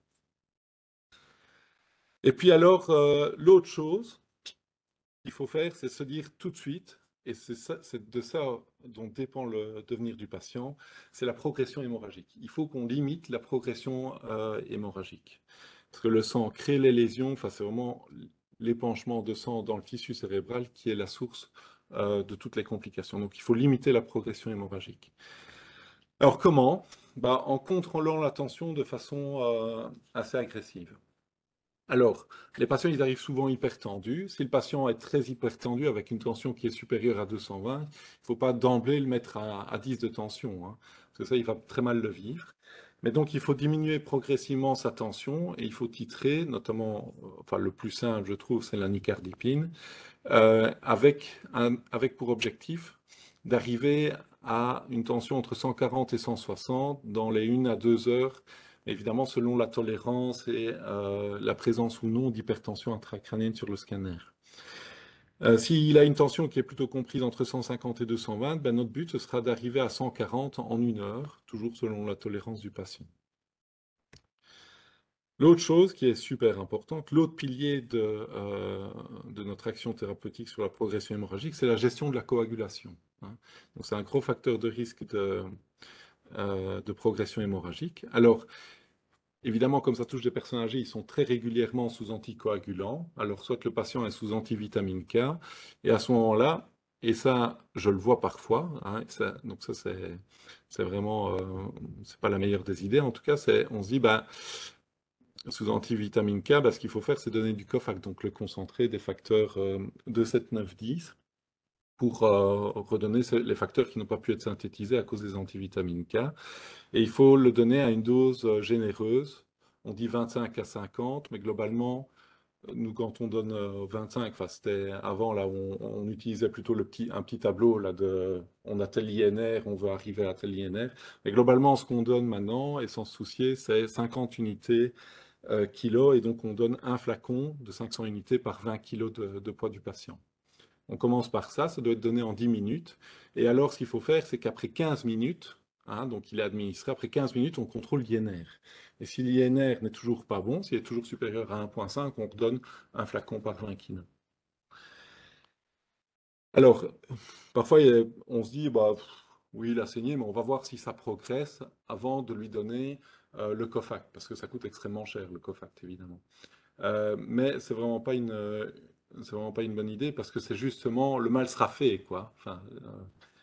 Et puis alors, l'autre chose qu'il faut faire, c'est se dire tout de suite, et c'est de ça dont dépend le devenir du patient, c'est la progression hémorragique. Il faut qu'on limite la progression hémorragique. Parce que le sang crée les lésions, enfin, c'est vraiment l'épanchement de sang dans le tissu cérébral qui est la source de toutes les complications. Donc il faut limiter la progression hémorragique. Alors comment? En contrôlant la tension de façon assez agressive. Alors, les patients, ils arrivent souvent hypertendus. Si le patient est très hypertendu avec une tension qui est supérieure à 220, il ne faut pas d'emblée le mettre à 10 de tension, hein, parce que ça, il va très mal le vivre. Mais donc, il faut diminuer progressivement sa tension et il faut titrer, notamment, enfin, le plus simple, je trouve, c'est la nicardipine, avec pour objectif d'arriver à une tension entre 140 et 160 dans les 1 à 2 heures, évidemment selon la tolérance et la présence ou non d'hypertension intracrânienne sur le scanner. S'il a une tension qui est plutôt comprise entre 150 et 220, notre but ce sera d'arriver à 140 en 1 heure, toujours selon la tolérance du patient. L'autre chose qui est super importante, l'autre pilier de notre action thérapeutique sur la progression hémorragique, c'est la gestion de la coagulation, hein. Donc c'est un gros facteur de risque de progression hémorragique. Alors, évidemment, comme ça touche des personnes âgées, ils sont très régulièrement sous anticoagulants. Alors, soit le patient est sous antivitamine K, et à ce moment-là, et ça, je le vois parfois, hein, donc ça, c'est vraiment, c'est pas la meilleure des idées. En tout cas, on se dit, bah, sous antivitamine K, bah, ce qu'il faut faire, c'est donner du Cofac, donc le concentré des facteurs 2, 7, 9, 10, pour redonner les facteurs qui n'ont pas pu être synthétisés à cause des antivitamines K. Et il faut le donner à une dose généreuse. On dit 25 à 50, mais globalement, nous, quand on donne 25, enfin, c'était avant, là, on utilisait plutôt un petit tableau, là, on a tel INR, on veut arriver à tel INR. Mais globalement, ce qu'on donne maintenant, et sans se soucier, c'est 50 unités kilo, et donc on donne un flacon de 500 unités par 20 kilos de poids du patient. On commence par ça doit être donné en 10 minutes. Et alors, ce qu'il faut faire, c'est qu'après 15 minutes, hein, donc il est administré, après 15 minutes, on contrôle l'INR. Et si l'INR n'est toujours pas bon, s'il est toujours supérieur à 1,5, on redonne un flacon par 20 kilos. Alors, parfois, on se dit, bah, oui, il a saigné, mais on va voir si ça progresse avant de lui donner le Cofact, parce que ça coûte extrêmement cher, le Cofact, évidemment. Mais c'est vraiment pas une bonne idée parce que c'est justement le mal sera fait, quoi. Enfin,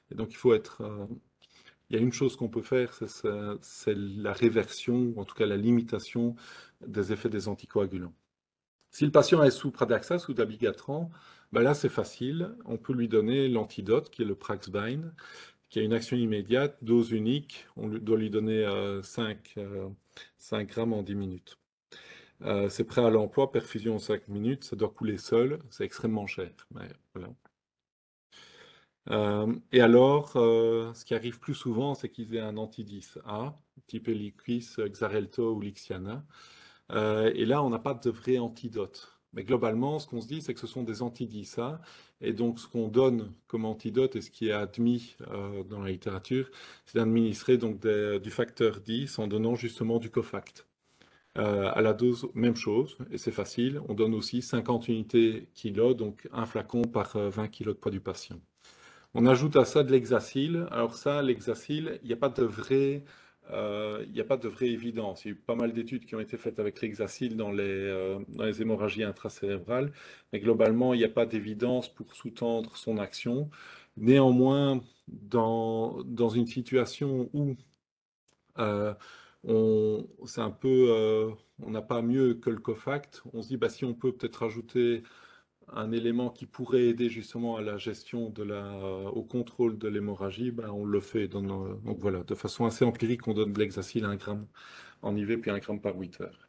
et donc il y a une chose qu'on peut faire, c'est la réversion, ou en tout cas la limitation des effets des anticoagulants. Si le patient est sous Pradaxa, sous dabigatran, ben là c'est facile. On peut lui donner l'antidote qui est le Praxbind, qui a une action immédiate, dose unique. On doit lui donner 5 grammes en 10 minutes. C'est prêt à l'emploi, perfusion en 5 minutes, ça doit couler seul, c'est extrêmement cher. Mais voilà. Et alors, ce qui arrive plus souvent, c'est qu'ils aient un anti-10A, type Eliquis, Xarelto ou Lixiana. Et là, on n'a pas de vrai antidote. Mais globalement, ce qu'on se dit, c'est que ce sont des anti-10A. Et donc, ce qu'on donne comme antidote et ce qui est admis dans la littérature, c'est d'administrer donc du facteur 10 en donnant justement du Cofact. À la dose, même chose, et c'est facile. On donne aussi 50 unités kilo, donc un flacon par 20 kg de poids du patient. On ajoute à ça de l'hexacil. Alors ça, l'hexacil, il n'y a pas de il n'y a pas de vraie évidence. Il y a eu pas mal d'études qui ont été faites avec l'hexacil dans les hémorragies intracérébrales, mais globalement, il n'y a pas d'évidence pour sous-tendre son action. Néanmoins, dans une situation où euh, c'est un peu, on n'a pas mieux que le Cofact. On se dit, bah, si on peut peut-être rajouter un élément qui pourrait aider justement à la gestion au contrôle de l'hémorragie, bah, on le fait. Donc voilà, de façon assez empirique, on donne de l'hexacil 1 gramme en IV, puis 1 gramme par 8 heures.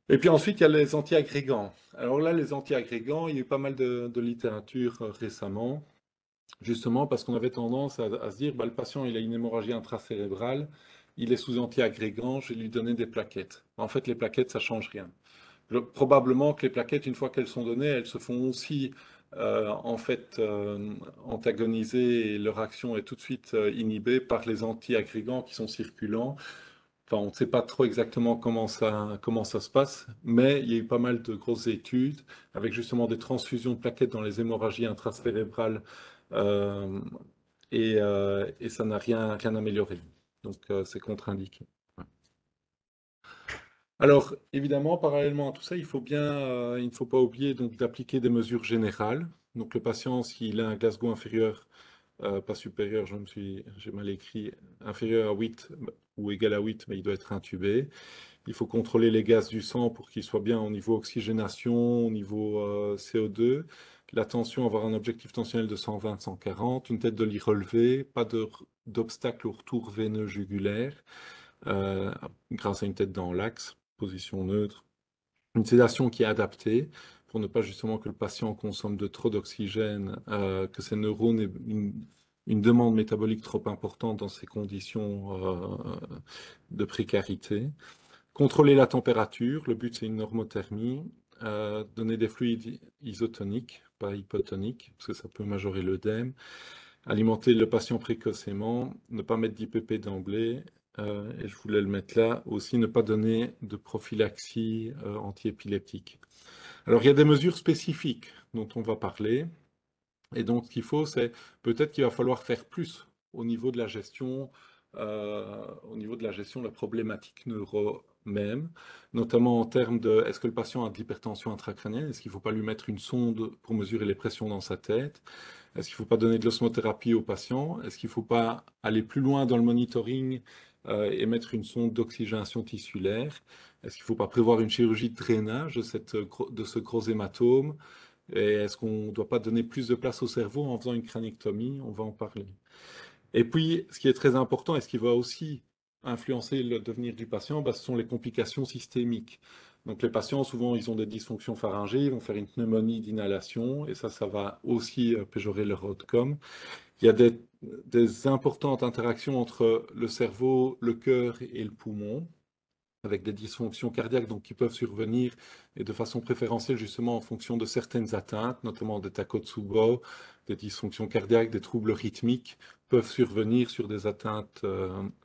Et puis ensuite, il y a les antiagrégants. Alors là, les antiagrégants, il y a eu pas mal de littérature récemment. Justement, parce qu'on avait tendance à se dire, bah, le patient, il a une hémorragie intracérébrale, il est sous antiagrégant, je vais lui donner des plaquettes. En fait, les plaquettes, ça change rien. Probablement que les plaquettes, une fois qu'elles sont données, elles se font aussi en fait antagoniser et leur action est tout de suite inhibée par les antiagrégants qui sont circulants. Enfin, on ne sait pas trop exactement comment ça se passe, mais il y a eu pas mal de grosses études avec justement des transfusions de plaquettes dans les hémorragies intracérébrales euh, et ça n'a rien amélioré. Donc, c'est contre-indiqué. Ouais. Alors, évidemment, parallèlement à tout ça, il ne faut pas oublier donc d'appliquer des mesures générales. Donc, le patient, s'il a un Glasgow inférieur, pas supérieur, j'ai mal écrit, inférieur à 8 ou égal à 8, mais il doit être intubé. Il faut contrôler les gaz du sang pour qu'il soit bien au niveau oxygénation, au niveau CO2. La tension, avoir un objectif tensionnel de 120-140, une tête de lit relevée, pas d'obstacle au retour veineux jugulaire, euh, grâce à une tête dans l'axe, position neutre. Une sédation qui est adaptée pour ne pas justement que le patient consomme de trop d'oxygène, que ses neurones aient une demande métabolique trop importante dans ces conditions de précarité. Contrôler la température, le but c'est une normothermie. Donner des fluides isotoniques, pas hypotoniques, parce que ça peut majorer l'œdème. Alimenter le patient précocement, ne pas mettre d'IPP d'emblée et je voulais le mettre là, aussi ne pas donner de prophylaxie antiépileptique. Alors, il y a des mesures spécifiques dont on va parler. Et donc, ce qu'il faut, c'est peut-être qu'il va falloir faire plus au niveau de la gestion, au niveau de la gestion de la problématique neuro même, notamment en termes de est-ce que le patient a de l'hypertension intracrânienne, est-ce qu'il ne faut pas lui mettre une sonde pour mesurer les pressions dans sa tête, est-ce qu'il ne faut pas donner de l'osmothérapie au patient, est-ce qu'il ne faut pas aller plus loin dans le monitoring et mettre une sonde d'oxygénation tissulaire, est-ce qu'il ne faut pas prévoir une chirurgie de drainage de ce gros hématome, et est-ce qu'on ne doit pas donner plus de place au cerveau en faisant une crânictomie? On va en parler. Et puis, ce qui est très important et ce qui va aussi influencer le devenir du patient, ce sont les complications systémiques. Donc les patients, souvent, ils ont des dysfonctions pharyngées, ils vont faire une pneumonie d'inhalation, et ça va aussi péjorer leur outcome. Il y a des importantes interactions entre le cerveau, le cœur et le poumon, avec des dysfonctions cardiaques donc, qui peuvent survenir et de façon préférentielle justement en fonction de certaines atteintes, notamment des Takotsubo, des dysfonctions cardiaques, des troubles rythmiques peuvent survenir sur des atteintes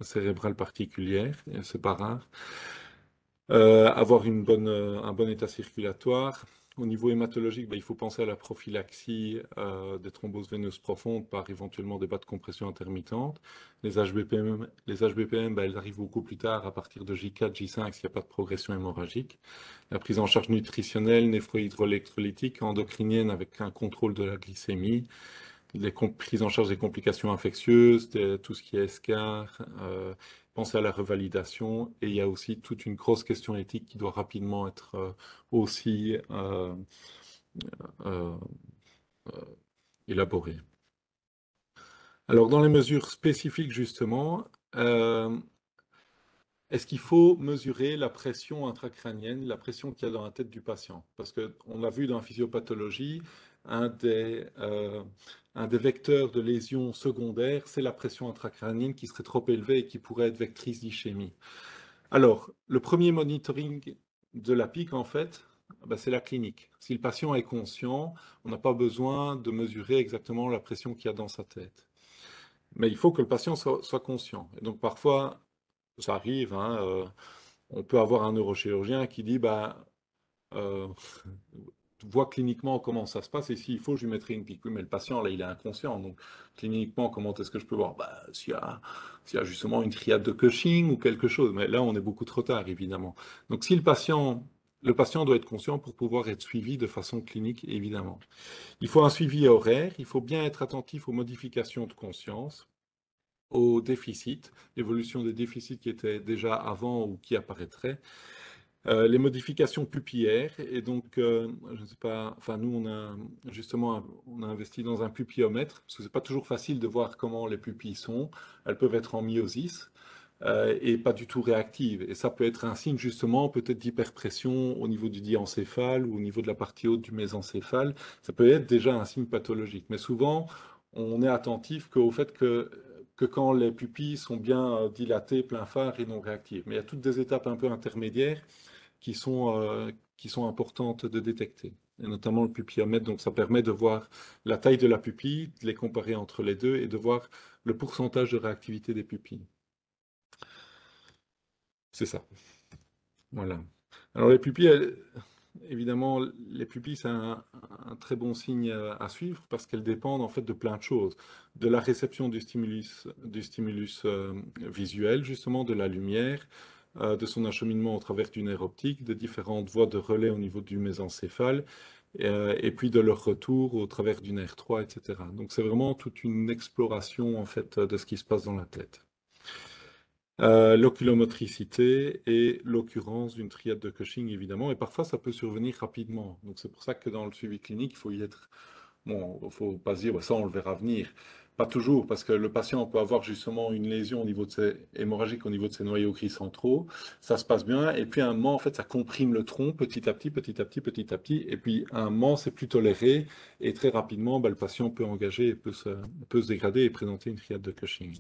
cérébrales particulières, et c'est pas rare. Avoir un bon état circulatoire. Au niveau hématologique, il faut penser à la prophylaxie des thromboses veineuses profondes par éventuellement des bas de compression intermittentes. Les HBPM, elles arrivent beaucoup plus tard, à partir de J4, J5, s'il n'y a pas de progression hémorragique. La prise en charge nutritionnelle, néphrohydroélectrolytique, endocrinienne avec un contrôle de la glycémie, les prises en charge des complications infectieuses, tout ce qui est SCAR, penser à la revalidation, et il y a aussi toute une grosse question éthique qui doit rapidement être aussi euh, élaborée. Alors, dans les mesures spécifiques, justement, est-ce qu'il faut mesurer la pression intracrânienne, la pression qu'il y a dans la tête du patient? Parce qu'on a vu dans la physiopathologie, un des, euh, un des vecteurs de lésions secondaires, c'est la pression intracrânienne qui serait trop élevée et qui pourrait être vectrice d'ischémie. Alors, le premier monitoring de la PIC, en fait, c'est la clinique. Si le patient est conscient, on n'a pas besoin de mesurer exactement la pression qu'il y a dans sa tête. Mais il faut que le patient soit conscient. Et donc, parfois, ça arrive, hein, on peut avoir un neurochirurgien qui dit, euh, vois cliniquement comment ça se passe et s'il faut, je lui mettrai une piqûre. Mais le patient, là, il est inconscient. Donc, cliniquement, comment est-ce que je peux voir? S'il y a justement une triade de Cushing ou quelque chose. Mais là, on est beaucoup trop tard, évidemment. Donc, si le patient doit être conscient pour pouvoir être suivi de façon clinique, évidemment. Il faut un suivi horaire. Il faut bien être attentif aux modifications de conscience, aux déficits, l'évolution des déficits qui étaient déjà avant ou qui apparaîtraient. Les modifications pupillaires, et donc, je ne sais pas, enfin, nous, on a investi dans un pupillomètre, parce que c'est pas toujours facile de voir comment les pupilles sont. Elles peuvent être en myosis et pas du tout réactives. Et ça peut être un signe, justement, peut-être d'hyperpression au niveau du diencéphale ou au niveau de la partie haute du mésencéphale. Ça peut être déjà un signe pathologique. Mais souvent, on est attentif qu'au fait que quand les pupilles sont bien dilatées, plein phare et non réactives. Mais il y a toutes des étapes un peu intermédiaires qui sont importantes de détecter, et notamment le pupillomètre. Donc ça permet de voir la taille de la pupille, de les comparer entre les deux et de voir le pourcentage de réactivité des pupilles. C'est ça. Voilà. Alors les pupilles, évidemment, les pupilles, c'est un très bon signe à suivre parce qu'elles dépendent en fait de plein de choses. De la réception du stimulus visuel, justement, de la lumière, de son acheminement au travers du nerf optique, de différentes voies de relais au niveau du mésencéphale, et puis de leur retour au travers du nerf 3, etc. Donc c'est vraiment toute une exploration en fait de ce qui se passe dans la tête. L'oculomotricité et l'occurrence d'une triade de Cushing, évidemment, et parfois ça peut survenir rapidement. Donc c'est pour ça que dans le suivi clinique, il faut y être. Bon, il ne faut pas se dire, ça on le verra venir. Pas toujours, parce que le patient peut avoir justement une lésion au niveau de hémorragique au niveau de ses noyaux gris centraux. Ça se passe bien, et puis à un moment, en fait, ça comprime le tronc petit à petit, petit à petit, petit à petit, et puis à un moment, c'est plus toléré, et très rapidement, le patient peut engager, et peut se dégrader et présenter une triade de Cushing.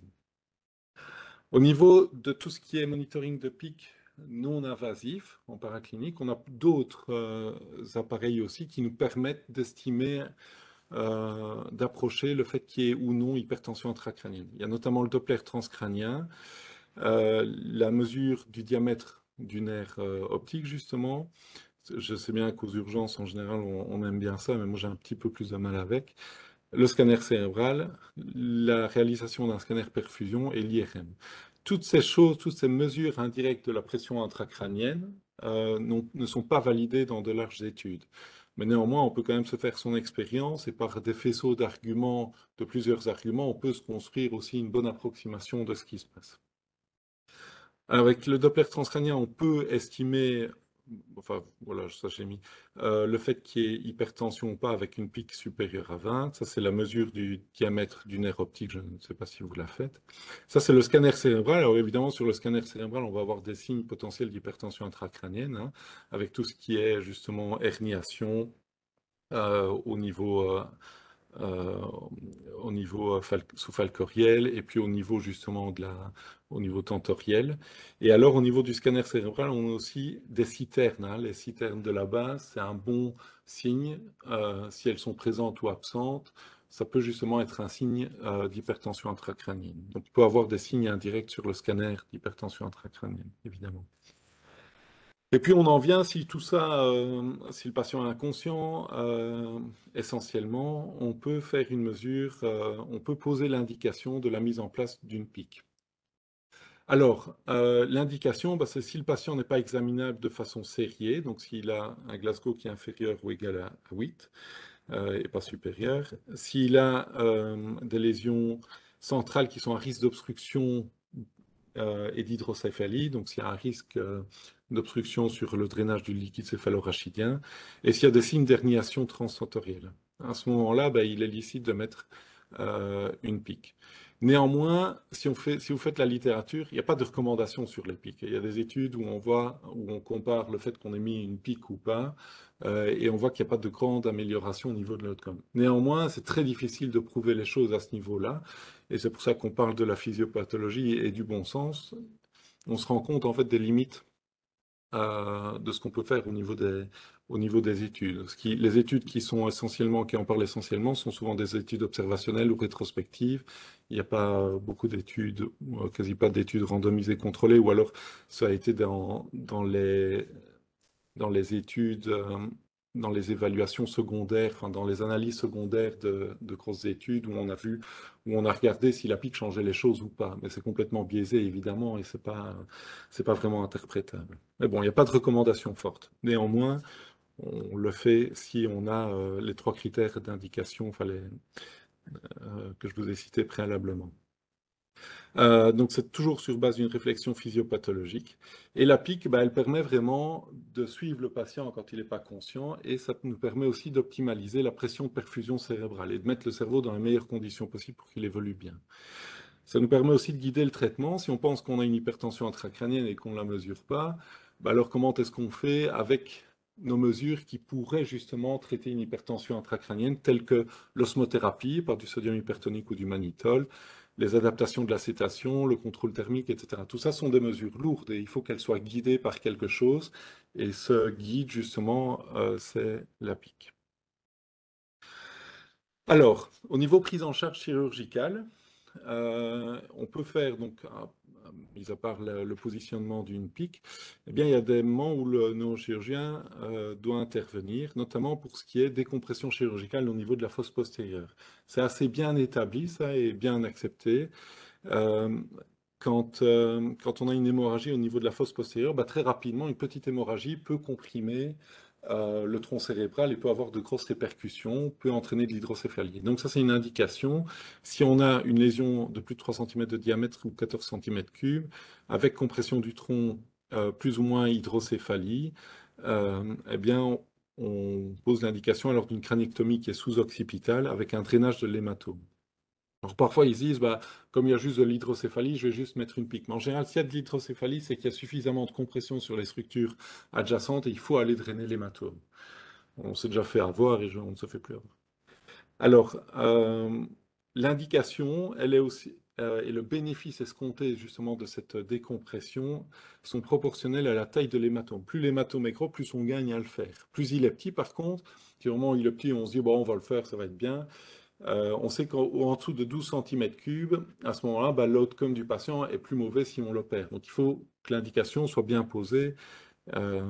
Au niveau de tout ce qui est monitoring de pic non invasif en paraclinique, on a d'autres appareils aussi qui nous permettent d'estimer, d'approcher le fait qu'il y ait ou non hypertension intracrânienne. Il y a notamment le Doppler transcrânien La mesure du diamètre du nerf optique, justement. Je sais bien qu'aux urgences, en général, on aime bien ça, mais moi j'ai un petit peu plus de mal avec. Le scanner cérébral, la réalisation d'un scanner perfusion et l'IRM. Toutes ces choses, toutes ces mesures indirectes de la pression intracrânienne ne sont pas validées dans de larges études. Mais néanmoins, on peut quand même se faire son expérience et par des faisceaux d'arguments, de plusieurs arguments, on peut se construire aussi une bonne approximation de ce qui se passe. Avec le Doppler transcrânien, on peut estimer, enfin voilà, ça j'ai mis, le fait qu'il y ait hypertension ou pas avec une pique supérieure à 20. Ça, c'est la mesure du diamètre du nerf optique, je ne sais pas si vous la faites. Ça, c'est le scanner cérébral. Alors évidemment, sur le scanner cérébral, on va avoir des signes potentiels d'hypertension intracrânienne, hein, avec tout ce qui est justement herniation au niveau euh, sous-falcoriel et puis au niveau justement au niveau tentoriel. Et alors au niveau du scanner cérébral, on a aussi des citernes, hein. Les citernes de la base, c'est un bon signe. Si elles sont présentes ou absentes, ça peut justement être un signe d'hypertension intracrânienne. Donc il peut avoir des signes indirects sur le scanner d'hypertension intracrânienne, évidemment. Et puis on en vient, si tout ça, si le patient est inconscient, essentiellement, on peut faire une mesure, on peut poser l'indication de la mise en place d'une PIC. Alors, l'indication, bah, c'est si le patient n'est pas examinable de façon sériée, donc s'il a un Glasgow qui est inférieur ou égal à 8 et pas supérieur, s'il a des lésions centrales qui sont à risque d'obstruction et d'hydrocéphalie, donc s'il y a un risque d'obstruction sur le drainage du liquide céphalorachidien, et s'il y a des signes d'herniation transsensorielle. À ce moment-là, ben, il est licite de mettre une pique. Néanmoins, si vous faites la littérature, il n'y a pas de recommandation sur les piques. Il y a des études où on compare le fait qu'on ait mis une pique ou pas, et on voit qu'il n'y a pas de grande amélioration au niveau de l'outcome. Néanmoins, c'est très difficile de prouver les choses à ce niveau-là, et c'est pour ça qu'on parle de la physiopathologie et du bon sens. On se rend compte en fait des limites de ce qu'on peut faire au niveau des études. Les études qui en parlent essentiellement sont souvent des études observationnelles ou rétrospectives. Il n'y a pas beaucoup d'études, quasi pas d'études randomisées contrôlées, ou alors ça a été dans les études, dans les évaluations secondaires, enfin dans les analyses secondaires de grosses études où où on a regardé si la pique changeait les choses ou pas. Mais c'est complètement biaisé, évidemment, et c'est pas vraiment interprétable. Mais bon, il n'y a pas de recommandation forte. Néanmoins, on le fait si on a les trois critères d'indication, enfin que je vous ai cités préalablement. Donc c'est toujours sur base d'une réflexion physiopathologique. Et la PIC, bah, elle permet vraiment de suivre le patient quand il n'est pas conscient et ça nous permet aussi d'optimaliser la pression de perfusion cérébrale et de mettre le cerveau dans les meilleures conditions possibles pour qu'il évolue bien. Ça nous permet aussi de guider le traitement. Si on pense qu'on a une hypertension intracrânienne et qu'on ne la mesure pas, bah alors comment est-ce qu'on fait avec nos mesures qui pourraient justement traiter une hypertension intracrânienne telle que l'osmothérapie par du sodium hypertonique ou du mannitol, les adaptations de l'acétation, le contrôle thermique, etc. Tout ça sont des mesures lourdes et il faut qu'elles soient guidées par quelque chose. Et ce guide, justement, c'est la PIC. Alors, au niveau prise en charge chirurgicale, on peut faire, donc, mis à part le positionnement d'une pique, eh bien, il y a des moments où le neurochirurgien doit intervenir, notamment pour ce qui est décompression chirurgicale au niveau de la fosse postérieure. C'est assez bien établi, ça, et bien accepté. Euh, quand on a une hémorragie au niveau de la fosse postérieure, bah, très rapidement, une petite hémorragie peut comprimer le tronc cérébral et peut avoir de grosses répercussions, peut entraîner de l'hydrocéphalie. Donc ça, c'est une indication. Si on a une lésion de plus de 3 cm de diamètre ou 14 cm3, avec compression du tronc plus ou moins hydrocéphalie, eh bien, on pose l'indication alors d'une craniectomie qui est sous-occipitale avec un drainage de l'hématome. Alors parfois ils se disent, bah, comme il y a juste de l'hydrocéphalie, je vais juste mettre une pique. Mais en général, s'il y a de l'hydrocéphalie, c'est qu'il y a suffisamment de compression sur les structures adjacentes et il faut aller drainer l'hématome. On s'est déjà fait avoir et on ne se fait plus avoir. Alors, l'indication, elle est aussi, et le bénéfice escompté justement de cette décompression sont proportionnels à la taille de l'hématome. Plus l'hématome est gros, plus on gagne à le faire. Plus il est petit, par contre, si vraiment il est petit, on se dit, bon, on va le faire, ça va être bien. On sait qu'en dessous de 12 cm3, à ce moment-là, bah, l'outcome du patient est plus mauvais si on l'opère. Donc il faut que l'indication soit bien posée euh,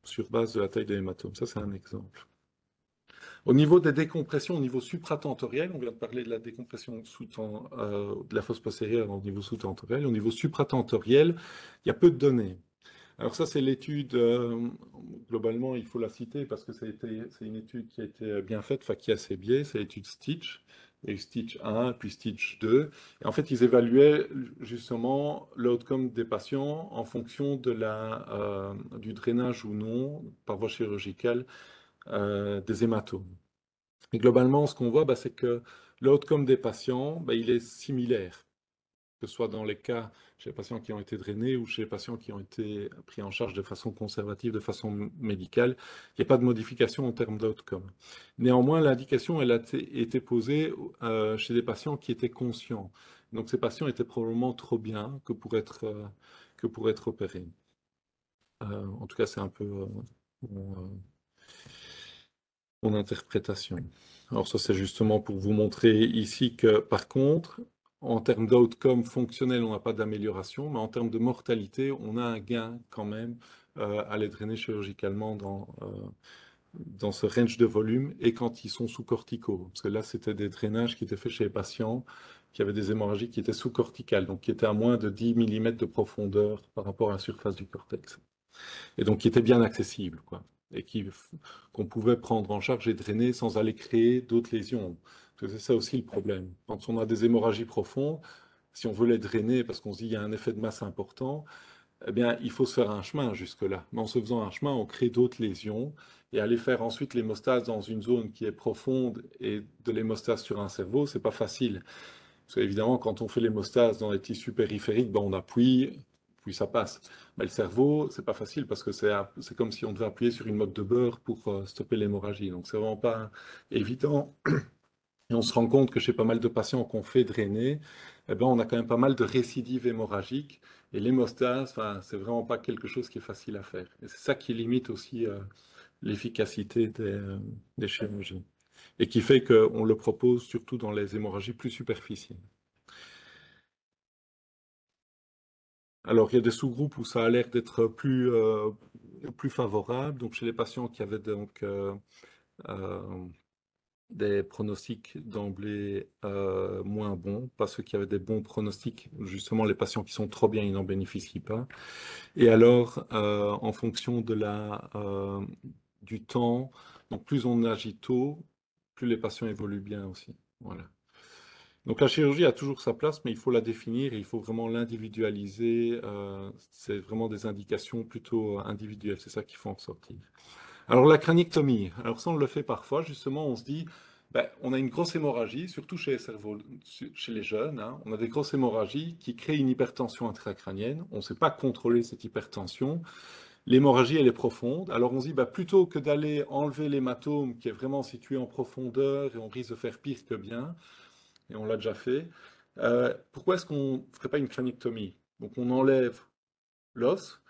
sur base de la taille de l'hématome. Ça, c'est un exemple. Au niveau des décompressions, au niveau supratentoriel, on vient de parler de la décompression de la fosse postérieure au niveau sous-tentoriel. Au niveau supratentoriel, il y a peu de données. Alors ça, c'est l'étude, globalement, il faut la citer parce que c'est une étude qui a été bien faite, enfin qui a ses biais, c'est l'étude Stitch. Il y a eu Stitch 1, puis Stitch 2. Et en fait, ils évaluaient justement l'outcome des patients en fonction du drainage ou non, par voie chirurgicale, des hématomes. Et globalement, ce qu'on voit, bah, c'est que l'outcome des patients, bah, il est similaire, que ce soit dans les cas chez les patients qui ont été drainés ou chez les patients qui ont été pris en charge de façon conservative, de façon médicale. Il n'y a pas de modification en termes d'outcome. Néanmoins, l'indication, elle a été posée chez des patients qui étaient conscients. Donc ces patients étaient probablement trop bien que pour être opérés. En tout cas, c'est un peu mon interprétation. Alors ça, c'est justement pour vous montrer ici que, par contre, en termes d'outcome fonctionnel, on n'a pas d'amélioration, mais en termes de mortalité, on a un gain quand même à les drainer chirurgicalement dans ce range de volume et quand ils sont sous corticaux. Parce que là, c'était des drainages qui étaient faits chez les patients qui avaient des hémorragies qui étaient sous-corticales, donc qui étaient à moins de 10 mm de profondeur par rapport à la surface du cortex. Et donc qui étaient bien accessibles, quoi. Et qu'on pouvait prendre en charge et drainer sans aller créer d'autres lésions. C'est ça aussi le problème. Quand on a des hémorragies profondes, si on veut les drainer parce qu'on se dit qu'il y a un effet de masse important, eh bien, il faut se faire un chemin jusque-là. Mais en se faisant un chemin, on crée d'autres lésions. Et aller faire ensuite l'hémostase dans une zone qui est profonde et de l'hémostase sur un cerveau, c'est pas facile. Parce qu'évidemment, quand on fait l'hémostase dans les tissus périphériques, ben on appuie, puis ça passe. Mais le cerveau, c'est pas facile parce que c'est comme si on devait appuyer sur une motte de beurre pour stopper l'hémorragie. Donc c'est vraiment pas évident. Et on se rend compte que chez pas mal de patients qu'on fait drainer, eh ben, on a quand même pas mal de récidives hémorragiques. Et l'hémostase, enfin, c'est vraiment pas quelque chose qui est facile à faire. Et c'est ça qui limite aussi l'efficacité des chirurgies. Et qui fait qu'on le propose surtout dans les hémorragies plus superficielles. Alors, il y a des sous-groupes où ça a l'air d'être plus favorable. Donc, chez les patients qui avaient donc euh, des pronostics d'emblée moins bons, pas ceux qui avaient des bons pronostics, justement les patients qui sont trop bien, ils n'en bénéficient pas. Et alors, en fonction du temps, donc plus on agit tôt, plus les patients évoluent bien aussi. Voilà. Donc la chirurgie a toujours sa place, mais il faut la définir et il faut vraiment l'individualiser. C'est vraiment des indications plutôt individuelles, c'est ça qu'il faut en sortir. Alors la craniectomie, alors ça on le fait parfois, justement on se dit, ben, on a une grosse hémorragie, surtout chez les cerveaux, chez les jeunes, hein, on a des grosses hémorragies qui créent une hypertension intracrânienne, on ne sait pas contrôler cette hypertension, l'hémorragie elle est profonde, alors on se dit, ben, plutôt que d'aller enlever l'hématome qui est vraiment situé en profondeur et on risque de faire pire que bien, et on l'a déjà fait. Pourquoi est-ce qu'on ne ferait pas une craniectomie? Donc on enlève l'os,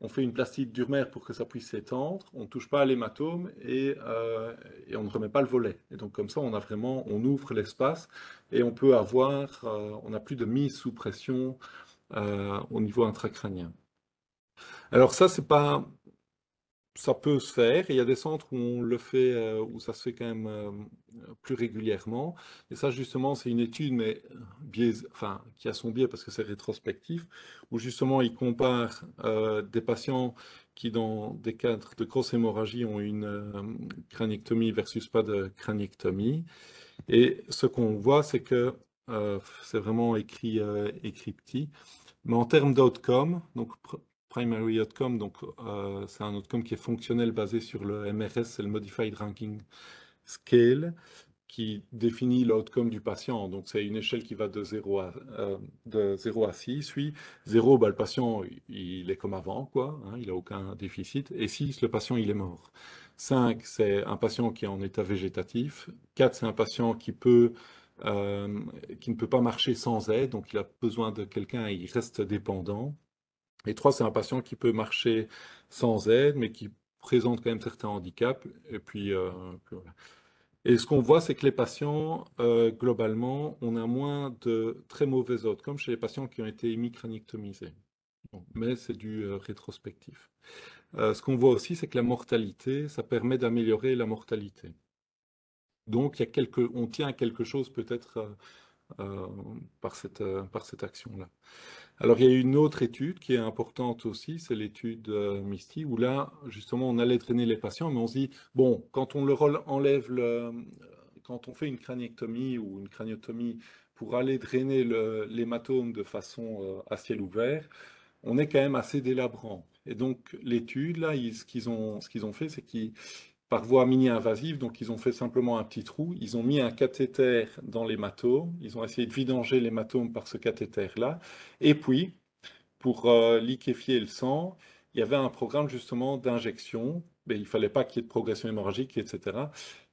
on fait une plastide d'Urmer pour que ça puisse s'étendre, on ne touche pas à l'hématome et on ne remet pas le volet. Et donc comme ça, on ouvre l'espace et on peut on n'a plus de mise sous pression au niveau intracrânien. Alors ça, c'est pas, ça peut se faire. Et il y a des centres où on le fait, où ça se fait quand même plus régulièrement. Et ça, justement, c'est une étude, mais enfin, qui a son biais parce que c'est rétrospectif, où justement, il compare des patients qui, dans des cadres de grosse hémorragie, ont une craniectomie versus pas de craniectomie. Et ce qu'on voit, c'est que c'est vraiment écrit petit. Mais en termes d'outcome, donc primary outcome, donc c'est un outcome qui est fonctionnel basé sur le MRS, c'est le Modified Ranking Scale, qui définit l'outcome du patient. Donc c'est une échelle qui va de 0 à 6. Oui, 0, bah, le patient, il est comme avant, quoi, hein, il n'a aucun déficit. Et 6, le patient, il est mort. 5, c'est un patient qui est en état végétatif. 4, c'est un patient qui ne peut pas marcher sans aide, donc il a besoin de quelqu'un et il reste dépendant. Et 3, c'est un patient qui peut marcher sans aide, mais qui présente quand même certains handicaps. Et puis voilà. Et ce qu'on voit, c'est que les patients, globalement, on a moins de très mauvais outcomes chez les patients qui ont été hémicraniectomisés. Bon, mais c'est du rétrospectif. Ce qu'on voit aussi, c'est que la mortalité, ça permet d'améliorer la mortalité. Donc, on tient à quelque chose peut-être euh, par cette action-là. Alors, il y a une autre étude qui est importante aussi, c'est l'étude MISTI, où là, justement, on allait drainer les patients, mais on se dit, bon, quand on enlève quand on fait une craniectomie ou une craniotomie pour aller drainer l'hématome de façon à ciel ouvert, on est quand même assez délabrant. Et donc, l'étude, là, ce qu'ils ont fait, c'est qu'ils, par voie mini-invasive, donc ils ont fait simplement un petit trou, ils ont mis un cathéter dans l'hématome, ils ont essayé de vidanger l'hématome par ce cathéter-là, et puis, pour liquéfier le sang, il y avait un programme justement d'injection, mais il ne fallait pas qu'il y ait de progression hémorragique, etc.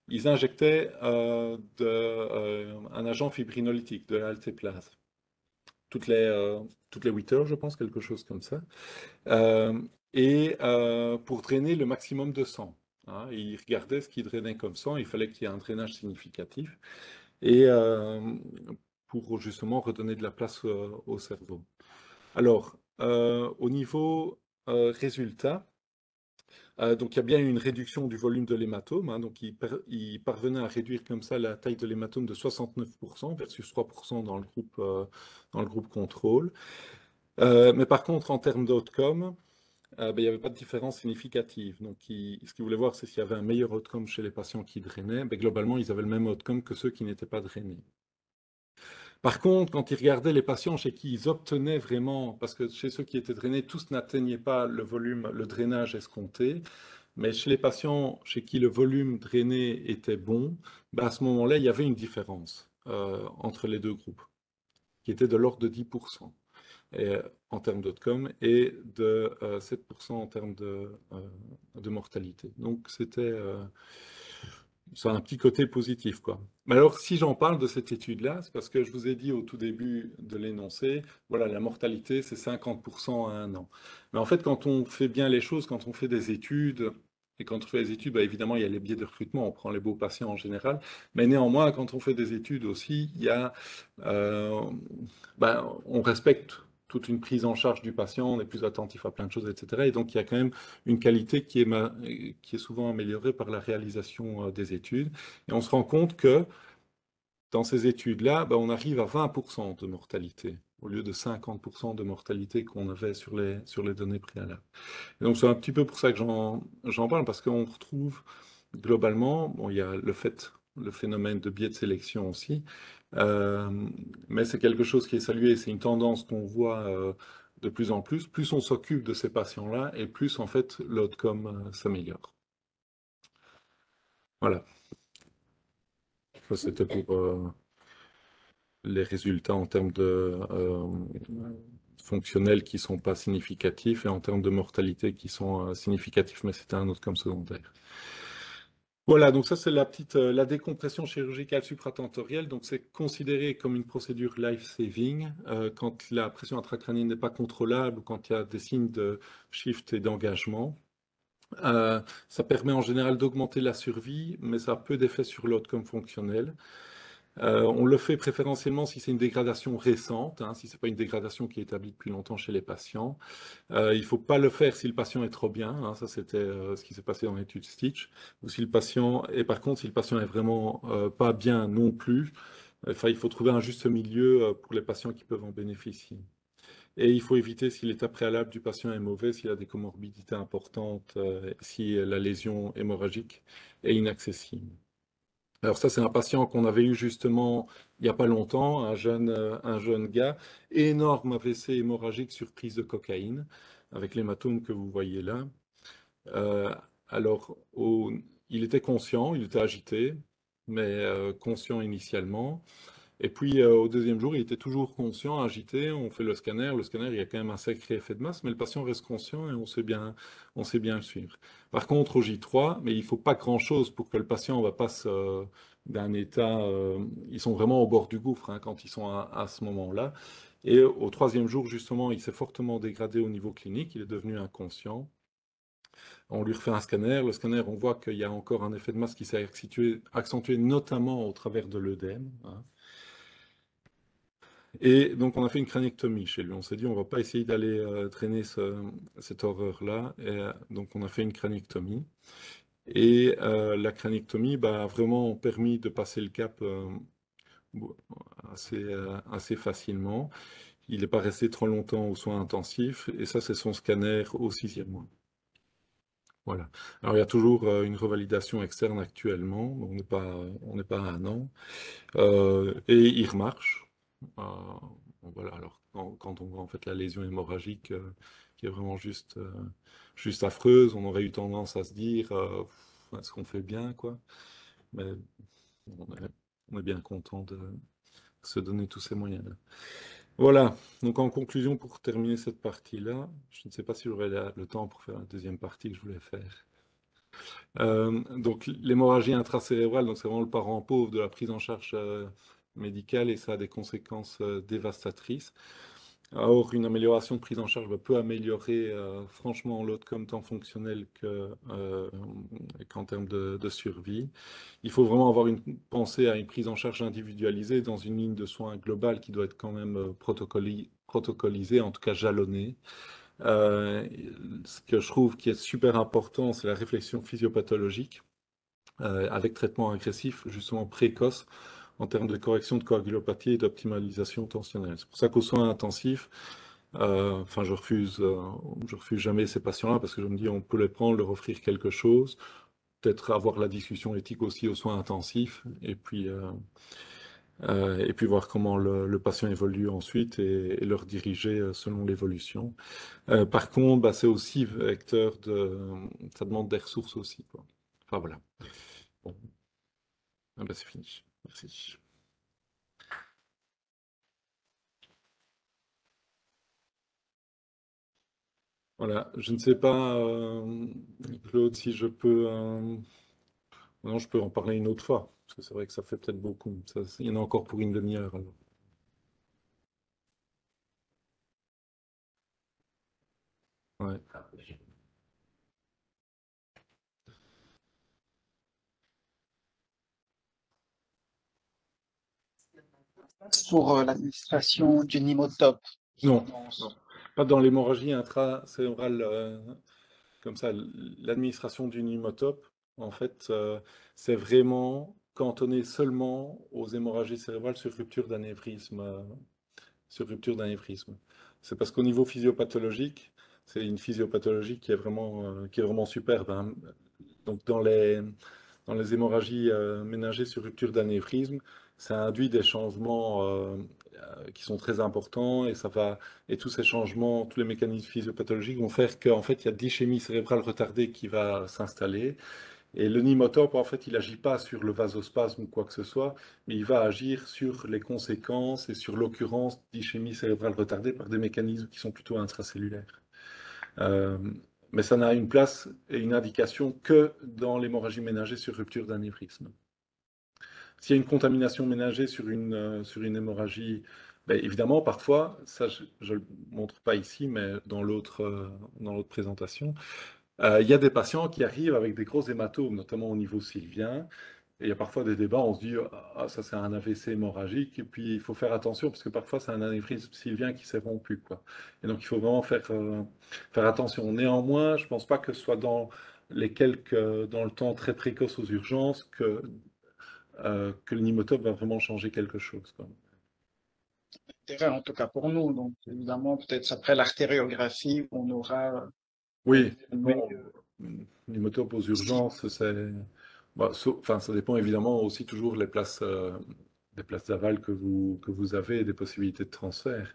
Ils injectaient un agent fibrinolytique, de l'altéplase, toutes les 8 heures, je pense, quelque chose comme ça, euh, et pour drainer le maximum de sang. Hein. Ils regardaient ce qui drainait comme sang, il fallait qu'il y ait un drainage significatif, et pour justement redonner de la place au cerveau. Alors, au niveau résultat, donc il y a bien une réduction du volume de l'hématome, hein, donc il parvenait à réduire comme ça la taille de l'hématome de 69% versus 3% dans le groupe contrôle. Mais par contre, en termes d'outcome, ben, il n'y avait pas de différence significative. Donc, ce qu'ils voulaient voir, c'est s'il y avait un meilleur outcome chez les patients qui drainaient. Ben, globalement, ils avaient le même outcome que ceux qui n'étaient pas drainés. Par contre, quand ils regardaient les patients chez qui ils obtenaient vraiment, parce que chez ceux qui étaient drainés, tous n'atteignaient pas le volume, le drainage escompté, mais chez les patients chez qui le volume drainé était bon, ben à ce moment-là, il y avait une différence entre les deux groupes, qui était de l'ordre de 10% en termes d'outcome et de 7% en termes de mortalité. Donc, ça a un petit côté positif, quoi. Mais alors, si j'en parle de cette étude-là, c'est parce que je vous ai dit au tout début de l'énoncé, voilà, la mortalité, c'est 50% à 1 an. Mais en fait, quand on fait bien les choses, quand on fait des études, et quand on fait des études, bah, évidemment, il y a les biais de recrutement, on prend les beaux patients en général, mais néanmoins, quand on fait des études aussi, euh, on respecte toute une prise en charge du patient, on est plus attentif à plein de choses, etc. Et donc, il y a quand même une qualité qui est souvent améliorée par la réalisation des études. Et on se rend compte que dans ces études-là, on arrive à 20% de mortalité, au lieu de 50% de mortalité qu'on avait sur les données préalables. Et donc c'est un petit peu pour ça que j'en parle, parce qu'on retrouve globalement, bon, il y a le phénomène de biais de sélection aussi, euh, mais c'est quelque chose qui est salué, c'est une tendance qu'on voit de plus en plus. Plus on s'occupe de ces patients-là, et plus en fait l'outcome s'améliore. Voilà, ça c'était pour les résultats en termes de fonctionnels qui ne sont pas significatifs et en termes de mortalité qui sont significatifs, mais c'était un outcome secondaire. Voilà, donc ça c'est la décompression chirurgicale supratentorielle. Donc c'est considéré comme une procédure life-saving quand la pression intracrânienne n'est pas contrôlable ou quand il y a des signes de shift et d'engagement. Ça permet en général d'augmenter la survie, mais ça a peu d'effet sur l'outcome fonctionnel. On le fait préférentiellement si c'est une dégradation récente, hein, si ce n'est pas une dégradation qui est établie depuis longtemps chez les patients. Il ne faut pas le faire si le patient est trop bien, hein, ça c'était ce qui s'est passé dans l'étude Stitch, ou si le patient, et par contre si le patient est vraiment pas bien non plus, enfin, il faut trouver un juste milieu pour les patients qui peuvent en bénéficier. Et il faut éviter si l'état préalable du patient est mauvais, s'il a des comorbidités importantes, si la lésion hémorragique est inaccessible. Alors ça, c'est un patient qu'on avait eu justement il n'y a pas longtemps, un jeune gars, énorme AVC hémorragique sur prise de cocaïne, avec l'hématome que vous voyez là. Euh, alors, il était conscient, il était agité, mais conscient initialement. Et puis, au deuxième jour, il était toujours conscient, agité. On fait le scanner. Le scanner, il y a quand même un sacré effet de masse, mais le patient reste conscient et on sait bien le suivre. Par contre, au J3, mais il ne faut pas grand-chose pour que le patient ne va pas d'un état. Ils sont vraiment au bord du gouffre hein, quand ils sont à ce moment-là. Et au troisième jour, justement, il s'est fortement dégradé au niveau clinique. Il est devenu inconscient. On lui refait un scanner. Le scanner, on voit qu'il y a encore un effet de masse qui s'est accentué notamment au travers de l'œdème, hein. Et donc, on a fait une crâniectomie chez lui. On s'est dit, on va pas essayer d'aller traîner cette horreur-là. Et donc, on a fait une crâniectomie. Et la crâniectomie a vraiment permis de passer le cap assez facilement. Il n'est pas resté trop longtemps aux soins intensifs. Et ça, c'est son scanner au 6e mois. Voilà. Alors, il y a toujours une revalidation externe actuellement. On n'est pas à 1 an. Et il remarche. Voilà. Alors, quand on voit en fait la lésion hémorragique qui est vraiment juste affreuse, on aurait eu tendance à se dire est-ce qu'on fait bien, quoi. Mais on est bien content de se donner tous ces moyens-là. Voilà. Donc, en conclusion, pour terminer cette partie-là, je ne sais pas si j'aurai le temps pour faire la deuxième partie que je voulais faire. Donc l'hémorragie intracérébrale, donc c'est vraiment le parent pauvre de la prise en charge médicale et ça a des conséquences dévastatrices. Or, une amélioration de prise en charge peut améliorer franchement l'outcome tant fonctionnel qu'en termes de survie. Il faut vraiment avoir une pensée à une prise en charge individualisée dans une ligne de soins globale qui doit être quand même protocolisée, en tout cas jalonnée. Ce que je trouve qui est super important, c'est la réflexion physiopathologique avec traitement agressif, justement précoce, en termes de correction de coagulopathie et d'optimalisation tensionnelle. C'est pour ça qu'aux soins intensifs, enfin, je refuse jamais ces patients-là parce que je me dis on peut les prendre, leur offrir quelque chose, peut-être avoir la discussion éthique aussi aux soins intensifs, et puis voir comment le patient évolue ensuite et leur diriger selon l'évolution. Par contre, c'est aussi vecteur ça demande des ressources aussi, quoi. Enfin voilà. Bon, c'est fini. Merci. Voilà, je ne sais pas, Claude, si je peux. Non, je peux en parler une autre fois, parce que c'est vrai que ça fait peut-être beaucoup. Il y en a encore pour une demi-heure, alors. Ouais. Pour l'administration du Nimotop. Non, non. Pas dans l'hémorragie intracérébrale, comme ça. L'administration du pneumotope, en fait, c'est vraiment cantonné seulement aux hémorragies cérébrales sur rupture d'anévrisme. C'est parce qu'au niveau physiopathologique, c'est une physiopathologie qui est vraiment superbe, hein. Donc dans les hémorragies ménagées sur rupture d'anévrisme, ça induit des changements qui sont très importants et tous ces changements, tous les mécanismes physiopathologiques vont faire qu'en fait il y a de l'ischémie cérébrale retardée qui va s'installer. Et le nimotope, en fait, il n'agit pas sur le vasospasme ou quoi que ce soit, mais il va agir sur les conséquences et sur l'occurrence d'ischémie cérébrale retardée par des mécanismes qui sont plutôt intracellulaires. Euh, mais ça n'a une place et une indication que dans l'hémorragie ménagée sur rupture d'anévrisme. S'il y a une contamination ménagée sur une hémorragie, évidemment, parfois, ça je ne le montre pas ici, mais dans l'autre présentation, il y a des patients qui arrivent avec des gros hématomes, notamment au niveau sylvien. Et il y a parfois des débats, on se dit, ah, ça c'est un AVC hémorragique, et puis il faut faire attention, parce que parfois c'est un anévrisme sylvien qui s'est rompu, quoi. Et donc il faut vraiment faire attention. Néanmoins, je ne pense pas que ce soit dans dans le temps très précoce aux urgences, que le pneumotope va vraiment changer quelque chose, quoi. Intérêt, en tout cas pour nous. Donc, évidemment, peut-être après l'artériographie, on aura Oui, confirmé, bon, pneumotope aux urgences, enfin, ça dépend évidemment aussi toujours des places d'aval que vous avez et des possibilités de transfert.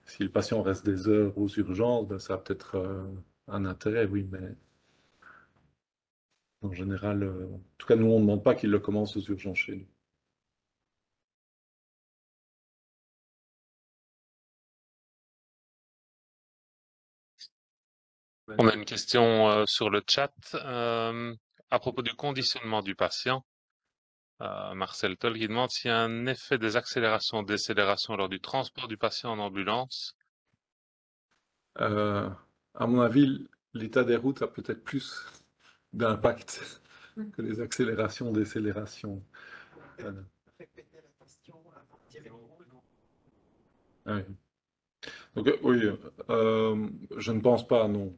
Si le patient reste des heures aux urgences, ça a peut-être un intérêt, oui, mais en général, en tout cas, nous, on ne demande pas qu'il le commence aux urgences chez nous. On a une question sur le chat à propos du conditionnement du patient. Marcel Toll qui demande s'il y a un effet des accélérations, décélérations lors du transport du patient en ambulance. À mon avis, l'état des routes a peut-être plus d'impact que les accélérations, décélérations. Répéter la question avant de dire Ouais. Donc, oui, je ne pense pas, non.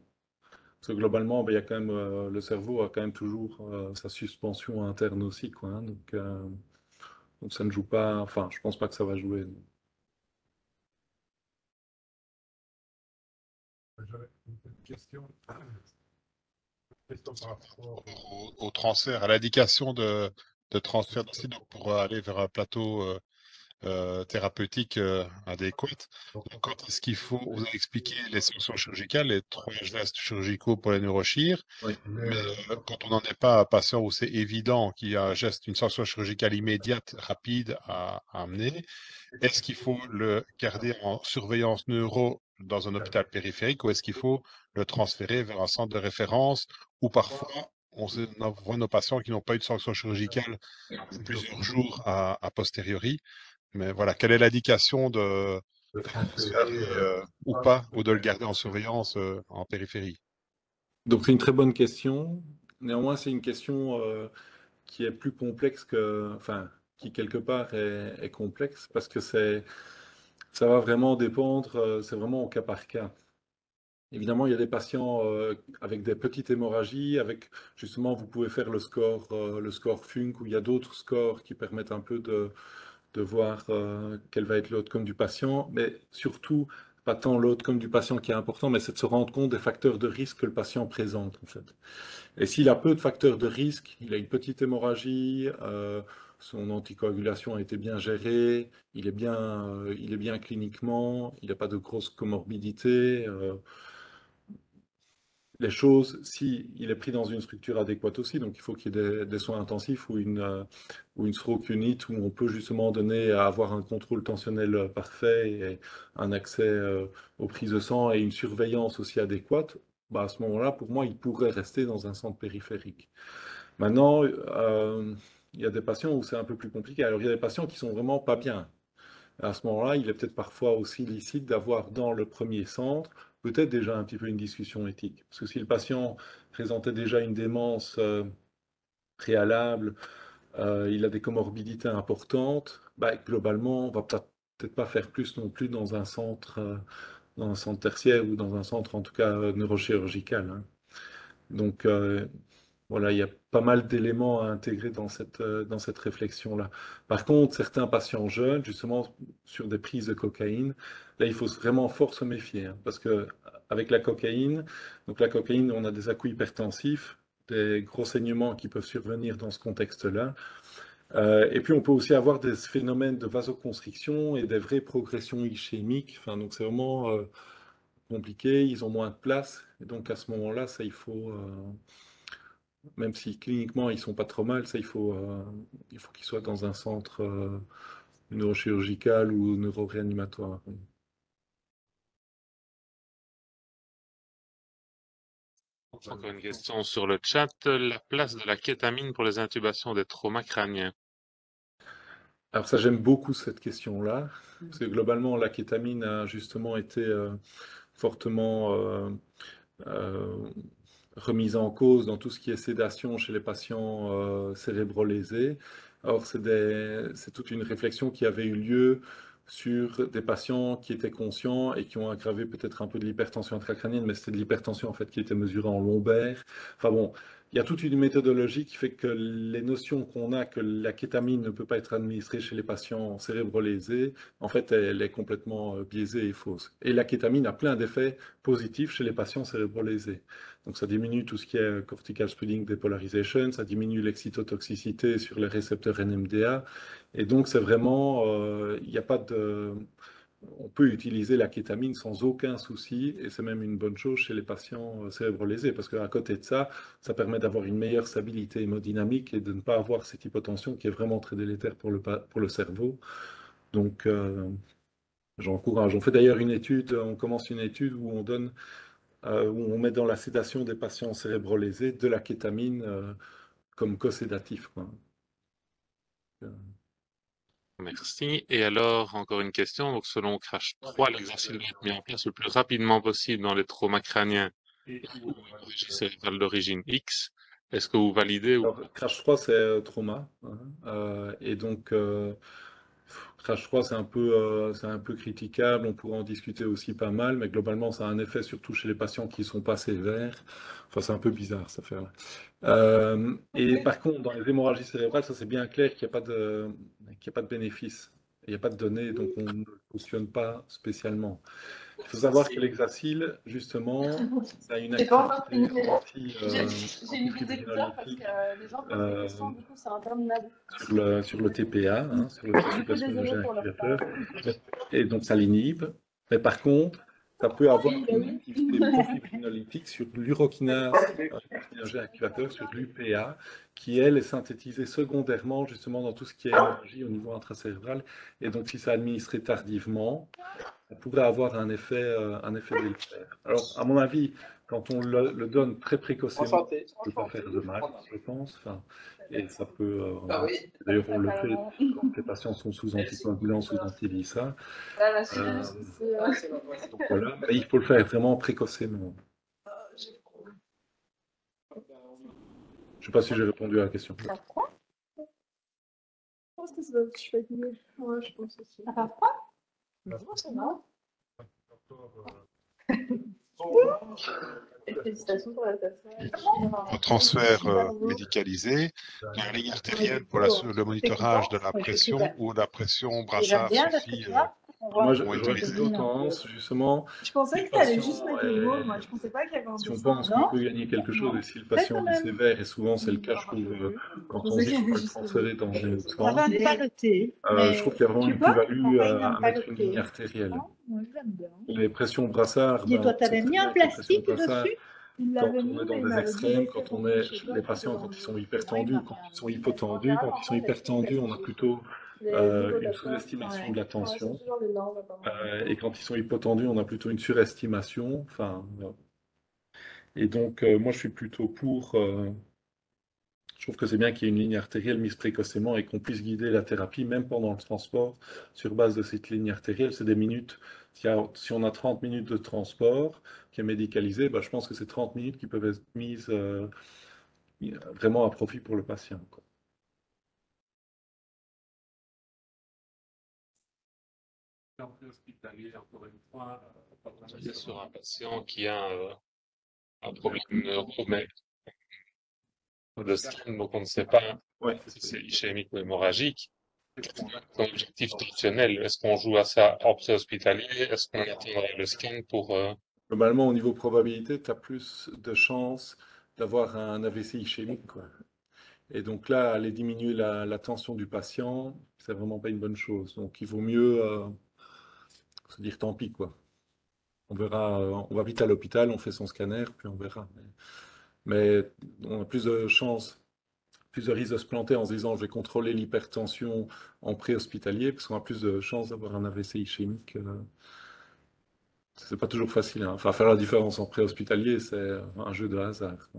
Parce que globalement, ben, il y a quand même, le cerveau a quand même toujours sa suspension interne aussi, quoi, hein. Donc ça ne joue pas, enfin, je pense pas que ça va jouer, non. J'aurais une question. Question par rapport au transfert, à l'indication de transfert d'acide pour aller vers un plateau thérapeutique adéquate. Donc, quand est-ce qu'il faut, vous avez expliqué les sanctions chirurgicales, les 3 gestes chirurgicaux pour les neurochires, Oui. mais quand on n'en est pas un patient où c'est évident qu'il y a un geste, une sanction chirurgicale immédiate, rapide à amener, est-ce qu'il faut le garder en surveillance neuro dans un hôpital périphérique ou est-ce qu'il faut le transférer vers un centre de référence où parfois on voit nos patients qui n'ont pas eu de sanction chirurgicale plusieurs jours a posteriori? Mais voilà, quelle est l'indication de transférer ou pas, ou de le garder en surveillance en périphérie? Donc c'est une très bonne question. Néanmoins, c'est une question qui est plus complexe que, enfin, qui quelque part est complexe parce que ça va vraiment dépendre, c'est vraiment au cas par cas. Évidemment, il y a des patients avec des petites hémorragies, avec justement, vous pouvez faire le score FUNC, où il y a d'autres scores qui permettent un peu de voir quel va être l'outcome du patient, mais surtout, pas tant l'outcome du patient qui est important, mais c'est de se rendre compte des facteurs de risque que le patient présente, en fait. Et s'il a peu de facteurs de risque, il a une petite hémorragie, son anticoagulation a été bien gérée, il est bien cliniquement, il n'a pas de grosses comorbidités, les choses, si il est pris dans une structure adéquate aussi, donc il faut qu'il y ait des soins intensifs ou une stroke unit où on peut justement donner à avoir un contrôle tensionnel parfait et un accès aux prises de sang et une surveillance aussi adéquate, bah à ce moment-là, pour moi, il pourrait rester dans un centre périphérique. Maintenant, il y a des patients où c'est un peu plus compliqué. Alors, il y a des patients qui sont vraiment pas bien. À ce moment-là, il est peut-être parfois aussi licite d'avoir dans le premier centre peut-être déjà un petit peu une discussion éthique. Parce que si le patient présentait déjà une démence préalable, il a des comorbidités importantes, bah, globalement, on va peut-être pas faire plus non plus dans un centre tertiaire ou dans un centre en tout cas neurochirurgical, hein. Donc, voilà, il y a pas mal d'éléments à intégrer dans cette réflexion-là. Par contre, certains patients jeunes, justement, sur des prises de cocaïne, là, il faut vraiment fort se méfier, hein, parce que avec la cocaïne, on a des à-coups hypertensifs, des gros saignements qui peuvent survenir dans ce contexte-là. Et puis, on peut aussi avoir des phénomènes de vasoconstriction et des vraies progressions ischémiques. Enfin, donc, c'est vraiment compliqué. Ils ont moins de place. Et donc, à ce moment-là, ça, il faut même si cliniquement ils sont pas trop mal, ça il faut qu'ils soient dans un centre neurochirurgical ou neuroréanimatoire. Encore une question sur le chat. La place de la kétamine pour les intubations des traumas crâniens. Alors ça, j'aime beaucoup cette question-là, parce que globalement, la kétamine a justement été fortement euh, remise en cause dans tout ce qui est sédation chez les patients cérébrolésés. Or, c'est toute une réflexion qui avait eu lieu sur des patients qui étaient conscients et qui ont aggravé peut-être un peu de l'hypertension intracrânienne, mais c'était de l'hypertension en fait qui était mesurée en lombaire. Enfin bon, il y a toute une méthodologie qui fait que les notions qu'on a que la kétamine ne peut pas être administrée chez les patients cérébrolésés, en fait, elle est complètement biaisée et fausse. Et la kétamine a plein d'effets positifs chez les patients cérébrolésés. Donc ça diminue tout ce qui est cortical spreading depolarization, ça diminue l'excytotoxicité sur les récepteurs NMDA. Et donc c'est vraiment, il n'y a pas de... On peut utiliser la kétamine sans aucun souci, et c'est même une bonne chose chez les patients cérébrolésés, parce qu'à côté de ça, ça permet d'avoir une meilleure stabilité hémodynamique et de ne pas avoir cette hypotension qui est vraiment très délétère pour le cerveau. Donc j'encourage. On fait d'ailleurs une étude, on commence une étude où on donne où on met dans la sédation des patients cérébrolésés de la kétamine comme co-sédatif, quoi. Merci. Et alors, encore une question. Donc, selon Crash 3, l'exercice doit être mis en place le plus rapidement possible dans les traumas crâniens. hémorragie cérébrale d'origine X, est-ce que vous validez ou Alors, Crash 3, c'est trauma, hein. Et donc, Crash 3, c'est un peu critiquable. On pourra en discuter aussi pas mal, mais globalement, ça a un effet surtout chez les patients qui ne sont pas sévères. Enfin, c'est un peu bizarre, ça fait. Et par contre, dans les hémorragies cérébrales, ça c'est bien clair qu'il n'y a pas de bénéfice. Il n'y a pas de données, donc on ne le cautionne pas spécialement. Il faut savoir que l'hexacil, justement, ça a une J'ai pas encore fini. activité J'ai mis des écouteurs parce que les gens posent des questions, du coup c'est interminable. sur le TPA, hein, sur le tissu Du coup, désolée plasmogène pour le activateur. retard. Et donc ça l'inhibe. Mais par contre, ça peut avoir Oui, une oui. activité profibrinolytique sur l'urokinase plasmogène activateur, sur l'UPA, qui elle est synthétisée secondairement justement dans tout ce qui est énergie au niveau intracérébral. Et donc si c'est administré tardivement, ça pourrait avoir un effet délétère. Alors, à mon avis, quand on le donne très précocement, ça ne peut pas faire de mal, je pense. Enfin, et ça peut. D'ailleurs, on le fait quand les patients sont sous anticoagulant, sous anti-LISA. Là, la chirurgie, c'est... Donc voilà, mais il faut le faire vraiment précocement. Je ne sais pas si j'ai répondu à la question. Ça froid? Je pense que ça doit être fatigué. Ouais, je pense aussi. Ça fait froid? Non, ça va. Et félicitations pour la personne. Un transfert médicalisé, la ligne artérielle pour le monitorage de la pression ou la pression brassard suffit. Moi, j'aurais plutôt tendance, justement. Je pensais que tu allais juste mettre les mots, moi. Je pensais pas qu'il y avait un Si on dessin. pense qu'on peut gagner quelque chose, et si le patient est sévère, et souvent c'est le cas, je trouve, quand on dit qu'on va le transférer dans une autre Ça va banque, ne pas noter. je trouve qu'il y a vraiment une plus-value à pas mettre une noter. ligne artérielle. Moi, j'aime bien. Les pressions brassard, Et toi, on t'avais sait très mis un bien que les pressions plastique brassard, dessus? quand on est dans des extrêmes, quand on est les patients, quand ils sont hypertendus, quand ils sont hypotendus, quand ils sont hypertendus, on a plutôt une sous-estimation de la tension. Et quand ils sont hypotendus, on a plutôt une surestimation. Enfin, et donc, moi, je suis plutôt pour. Je trouve que c'est bien qu'il y ait une ligne artérielle mise précocement et qu'on puisse guider la thérapie, même pendant le transport, sur base de cette ligne artérielle. C'est des minutes. Si on a 30 minutes de transport qui est médicalisé, bah, je pense que c'est 30 minutes qui peuvent être mises vraiment à profit pour le patient, quoi. sur un patient qui a un problème neuro, mais le scan, donc on ne sait pas Ouais. si c'est ischémique ou hémorragique. Son objectif tensionnel, est-ce qu'on joue à ça en préhospitalier? Est-ce qu'on attend le scan pour... Globalement, au niveau probabilité, tu as plus de chances d'avoir un AVC ischémique, quoi. Et donc là, aller diminuer la tension du patient, c'est vraiment pas une bonne chose. Donc il vaut mieux se dire tant pis, quoi. On verra, on va vite à l'hôpital, on fait son scanner, puis on verra. Mais on a plus de chances, plus de risques de se planter en se disant je vais contrôler l'hypertension en préhospitalier, parce qu'on a plus de chances d'avoir un AVC ischémique. C'est pas toujours facile, hein. Enfin, faire la différence en préhospitalier, c'est un jeu de hasard.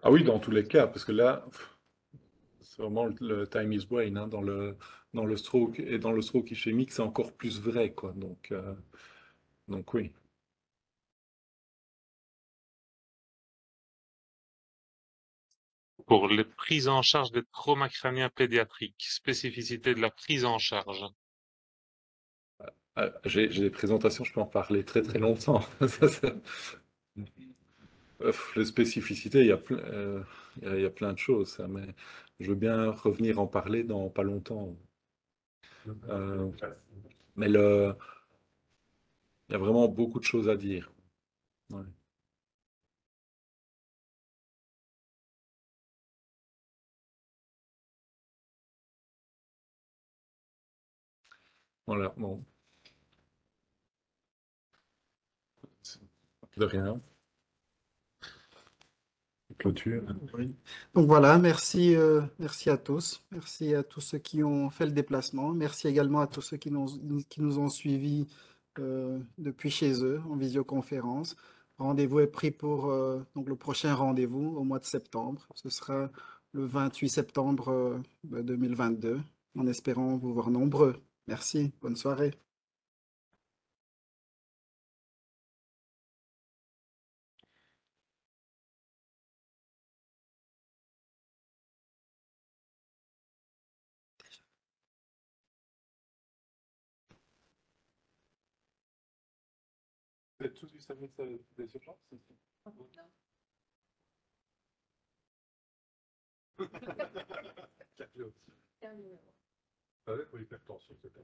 Ah oui, dans tous les cas, parce que là, c'est vraiment le time is brain, hein, dans le stroke, et dans le stroke ischémique, c'est encore plus vrai, quoi. Donc oui. Pour les prises en charge des traumas crâniens pédiatriques, spécificité de la prise en charge. J'ai des présentations, je peux en parler très très longtemps. Les spécificités, il y a plein de choses, ça, mais je veux bien revenir en parler dans pas longtemps. Mais il y a vraiment beaucoup de choses à dire. Ouais. Voilà, bon. De rien. Clôture. Oui. Donc voilà, merci, merci à tous. Merci à tous ceux qui ont fait le déplacement. Merci également à tous ceux qui nous ont suivis depuis chez eux en visioconférence. Rendez-vous est pris pour donc le prochain rendez-vous au mois de septembre. Ce sera le 28 septembre 2022, en espérant vous voir nombreux. Merci, bonne soirée. Vous êtes tous du service des urgences ici? Pour l'hypertension, c'est bien.